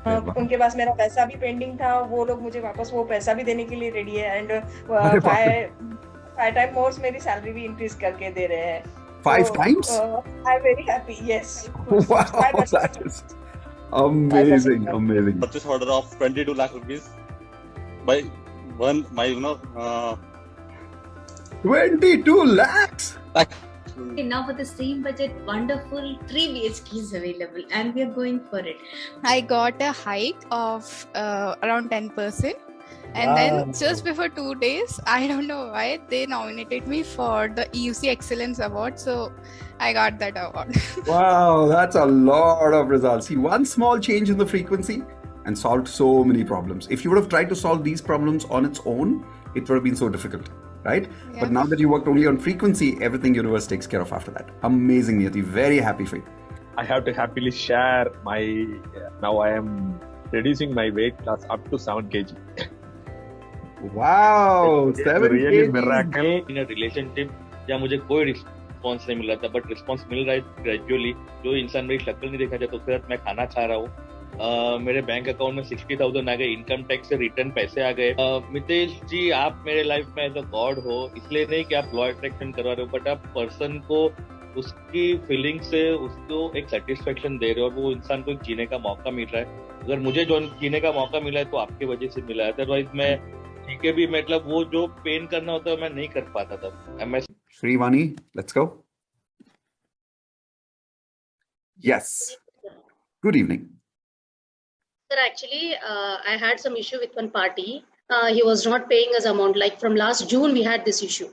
उनके पास मेरा पैसा भी pending था, वो लोग मुझे वापस वो पैसा भी देने के लिए रेडी है एंड 5 टाइम मोर मेरी सैलरी भी इंक्रीज करके दे रहे हैं. 5 times? I am very happy. Yes. Wow, that is amazing, amazing. Purchase order of 22 lakh rupees by one, my 22 lakhs. Now for the same budget, wonderful 3 BHK is available and we are going for it. I got a hike of around 10%, and then just before 2 days, I don't know why, they nominated me for the EUC Excellence Award, so I got that award. Wow, that's a lot of results. See, one small change in the frequency and solved so many problems. If you would have tried to solve these problems on its own, it would have been so difficult. Right? Yeah. But now that you worked only on frequency, everything universe takes care of after that. Amazing, Niyati. Very happy for you. I have to happily share my, now I am reducing my weight class up to 7 kg. Wow, 7 really kg. miracle. In a relationship, जहाँ मुझे कोई response नहीं मिल रहा था, but response मिल रहा है gradually. जो इंसान मेरी शक्ल नहीं देखा जाता, उसके साथ मैं खाना खा रहा हूँ. मेरे बैंक अकाउंट में 60,000 आ गए, इनकम टैक्स से रिटर्न पैसे आ गए. मितेश जी, आप मेरे लाइफ में एज अ गॉड हो, इसलिए नहीं कि आप लॉ अट्रैक्शन करवा रहे हो, बट आप पर्सन को उसकी फीलिंग से उसको एक सेटिस्फेक्शन दे रहे हो और वो इंसान को जीने का मौका मिल रहा है. अगर मुझे जो जीने का मौका मिला है तो आपकी वजह से मिला है. अदरवाइज मैं ठीक है भी मतलब वो जो पेन करना होता है मैं नहीं कर पाता था. Shrivani, let's go. Yes. Good evening. Sir, actually, I had some issue with one party. He was not paying us amount. Like from last June, we had this issue.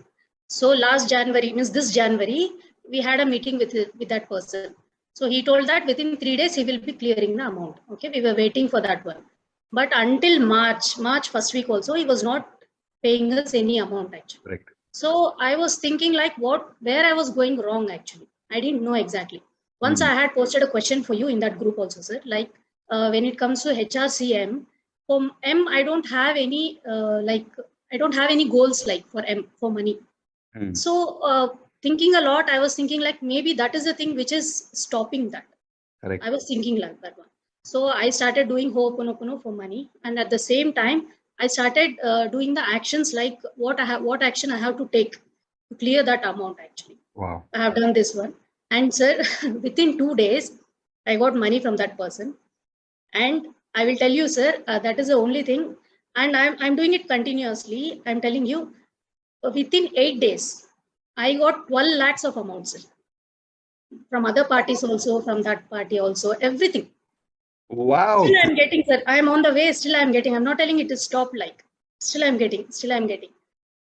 So last January, means this January, we had a meeting with that person. So he told that within 3 days he will be clearing the amount. Okay, we were waiting for that one. But until March first week also, he was not paying us any amount actually. Correct. So I was thinking like where I was going wrong actually. I didn't know exactly. Once I had posted a question for you in that group also, sir. Like when it comes to HRCM, for M, I don't have any I don't have any goals like for M for money. So thinking a lot, I was thinking like maybe that is the thing which is stopping that. Correct. I was thinking like that one. So I started doing Ho'oponopono for money, and at the same time, I started doing the actions like what action I have to take to clear that amount. Actually, Wow. I have done this one, and sir, within 2 days, I got money from that person, and I will tell you, sir, that is the only thing, and I'm doing it continuously. I'm telling you, within 8 days, I got 12 lakhs of amounts, sir, from other parties also, from that party also, everything. Wow. Still I'm getting, sir. I'm on the way. Still I'm getting. I'm not telling it to stop. Like still I'm getting.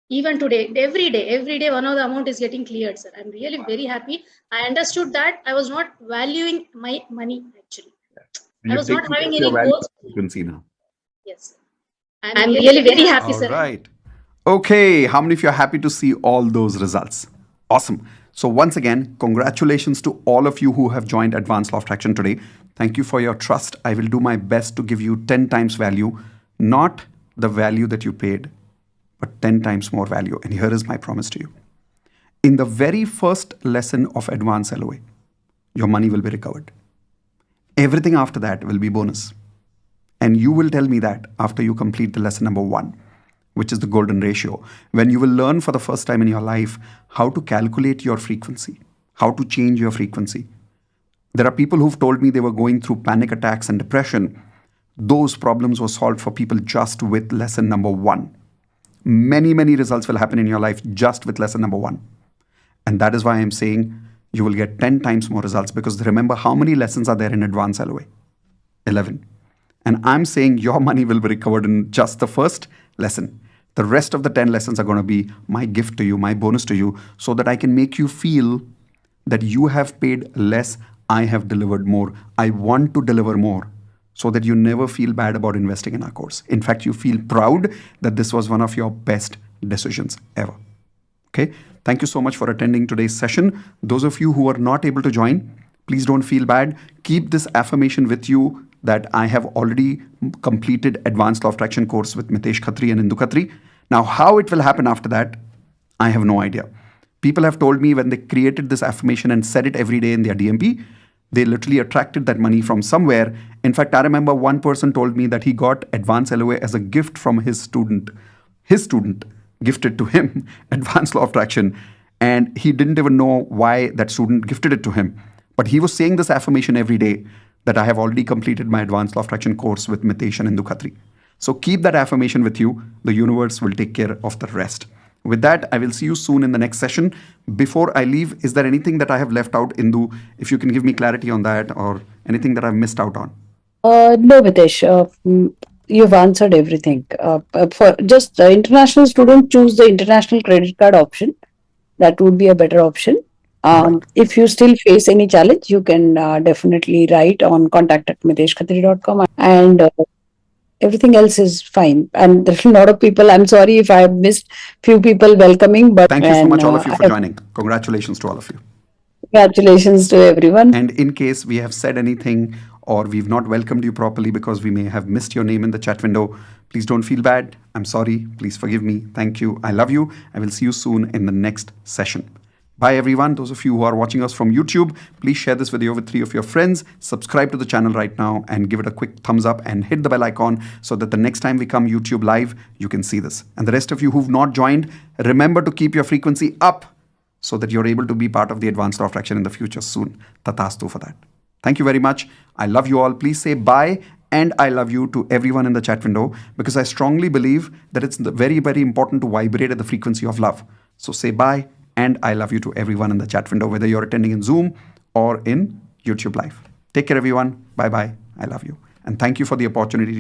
Even today, every day, one of the amount is getting cleared, sir. I'm really very happy. I understood that I was not valuing my money actually. I was not having any goals. Frequency now. Yes, I'm really very happy, All sir. right. Okay, how many of you are happy to see all those results? Awesome. So once again, congratulations to all of you who have joined Advanced Law of Attraction today. Thank you for your trust. I will do my best to give you 10 times value, not the value that you paid, but 10 times more value. And here is my promise to you. In the very first lesson of Advanced LOA, your money will be recovered. Everything after that will be bonus. And you will tell me that after you complete the lesson number 1, which is the golden ratio, when you will learn for the first time in your life how to calculate your frequency, how to change your frequency. There are people who've told me they were going through panic attacks and depression. Those problems were solved for people just with lesson number 1. Many, many results will happen in your life just with lesson number 1. And that is why I'm saying you will get 10 times more results, because remember how many lessons are there in Advanced LOA? 11. And I'm saying your money will be recovered in just the first lesson. The rest of the 10 lessons are going to be my gift to you, my bonus to you, so that I can make you feel that you have paid less, I have delivered more. I want to deliver more, so that you never feel bad about investing in our course. In fact, you feel proud that this was one of your best decisions ever. Okay? Thank you so much for attending today's session. Those of you who are not able to join, please don't feel bad. Keep this affirmation with you that I have already completed Advanced Law of Attraction course with Mitesh Khatri and Indu Khatri. Now, how it will happen after that, I have no idea. People have told me when they created this affirmation and said it every day in their DMP, they literally attracted that money from somewhere. In fact, I remember one person told me that he got Advanced LOA as a gift from his student. His student gifted to him Advanced Law of Attraction, and he didn't even know why that student gifted it to him. But he was saying this affirmation every day, that I have already completed my Advanced Law of Attraction course with Mitesh and Indu Khatri. So keep that affirmation with you. The universe will take care of the rest. With that, I will see you soon in the next session. Before I leave, is there anything that I have left out, Indu? If you can give me clarity on that, or anything that I've missed out on. No, Mitesh. You've answered everything. For just the international student, choose the international credit card option. That would be a better option. If you still face any challenge, you can definitely write on contact@miteshkhatri.com, and everything else is fine. And there's a lot of people. I'm sorry if I missed few people welcoming, but thank you so much, all of you, for joining. Congratulations to all of you. Congratulations to everyone. And in case we have said anything or we've not welcomed you properly because we may have missed your name in the chat window, please don't feel bad. I'm sorry. Please forgive me. Thank you. I love you. I will see you soon in the next session. Bye, everyone. Those of you who are watching us from YouTube, please share this video with 3 of your friends. Subscribe to the channel right now and give it a quick thumbs up and hit the bell icon so that the next time we come YouTube live, you can see this. And the rest of you who've not joined, remember to keep your frequency up so that you're able to be part of the advanced law of attraction in the future soon. Tatastu for that. Thank you very much. I love you all. Please say bye and I love you to everyone in the chat window, because I strongly believe that it's very, very important to vibrate at the frequency of love. So say bye and I love you to everyone in the chat window, whether you're attending in Zoom or in YouTube Live. Take care, everyone. Bye bye. I love you. And thank you for the opportunity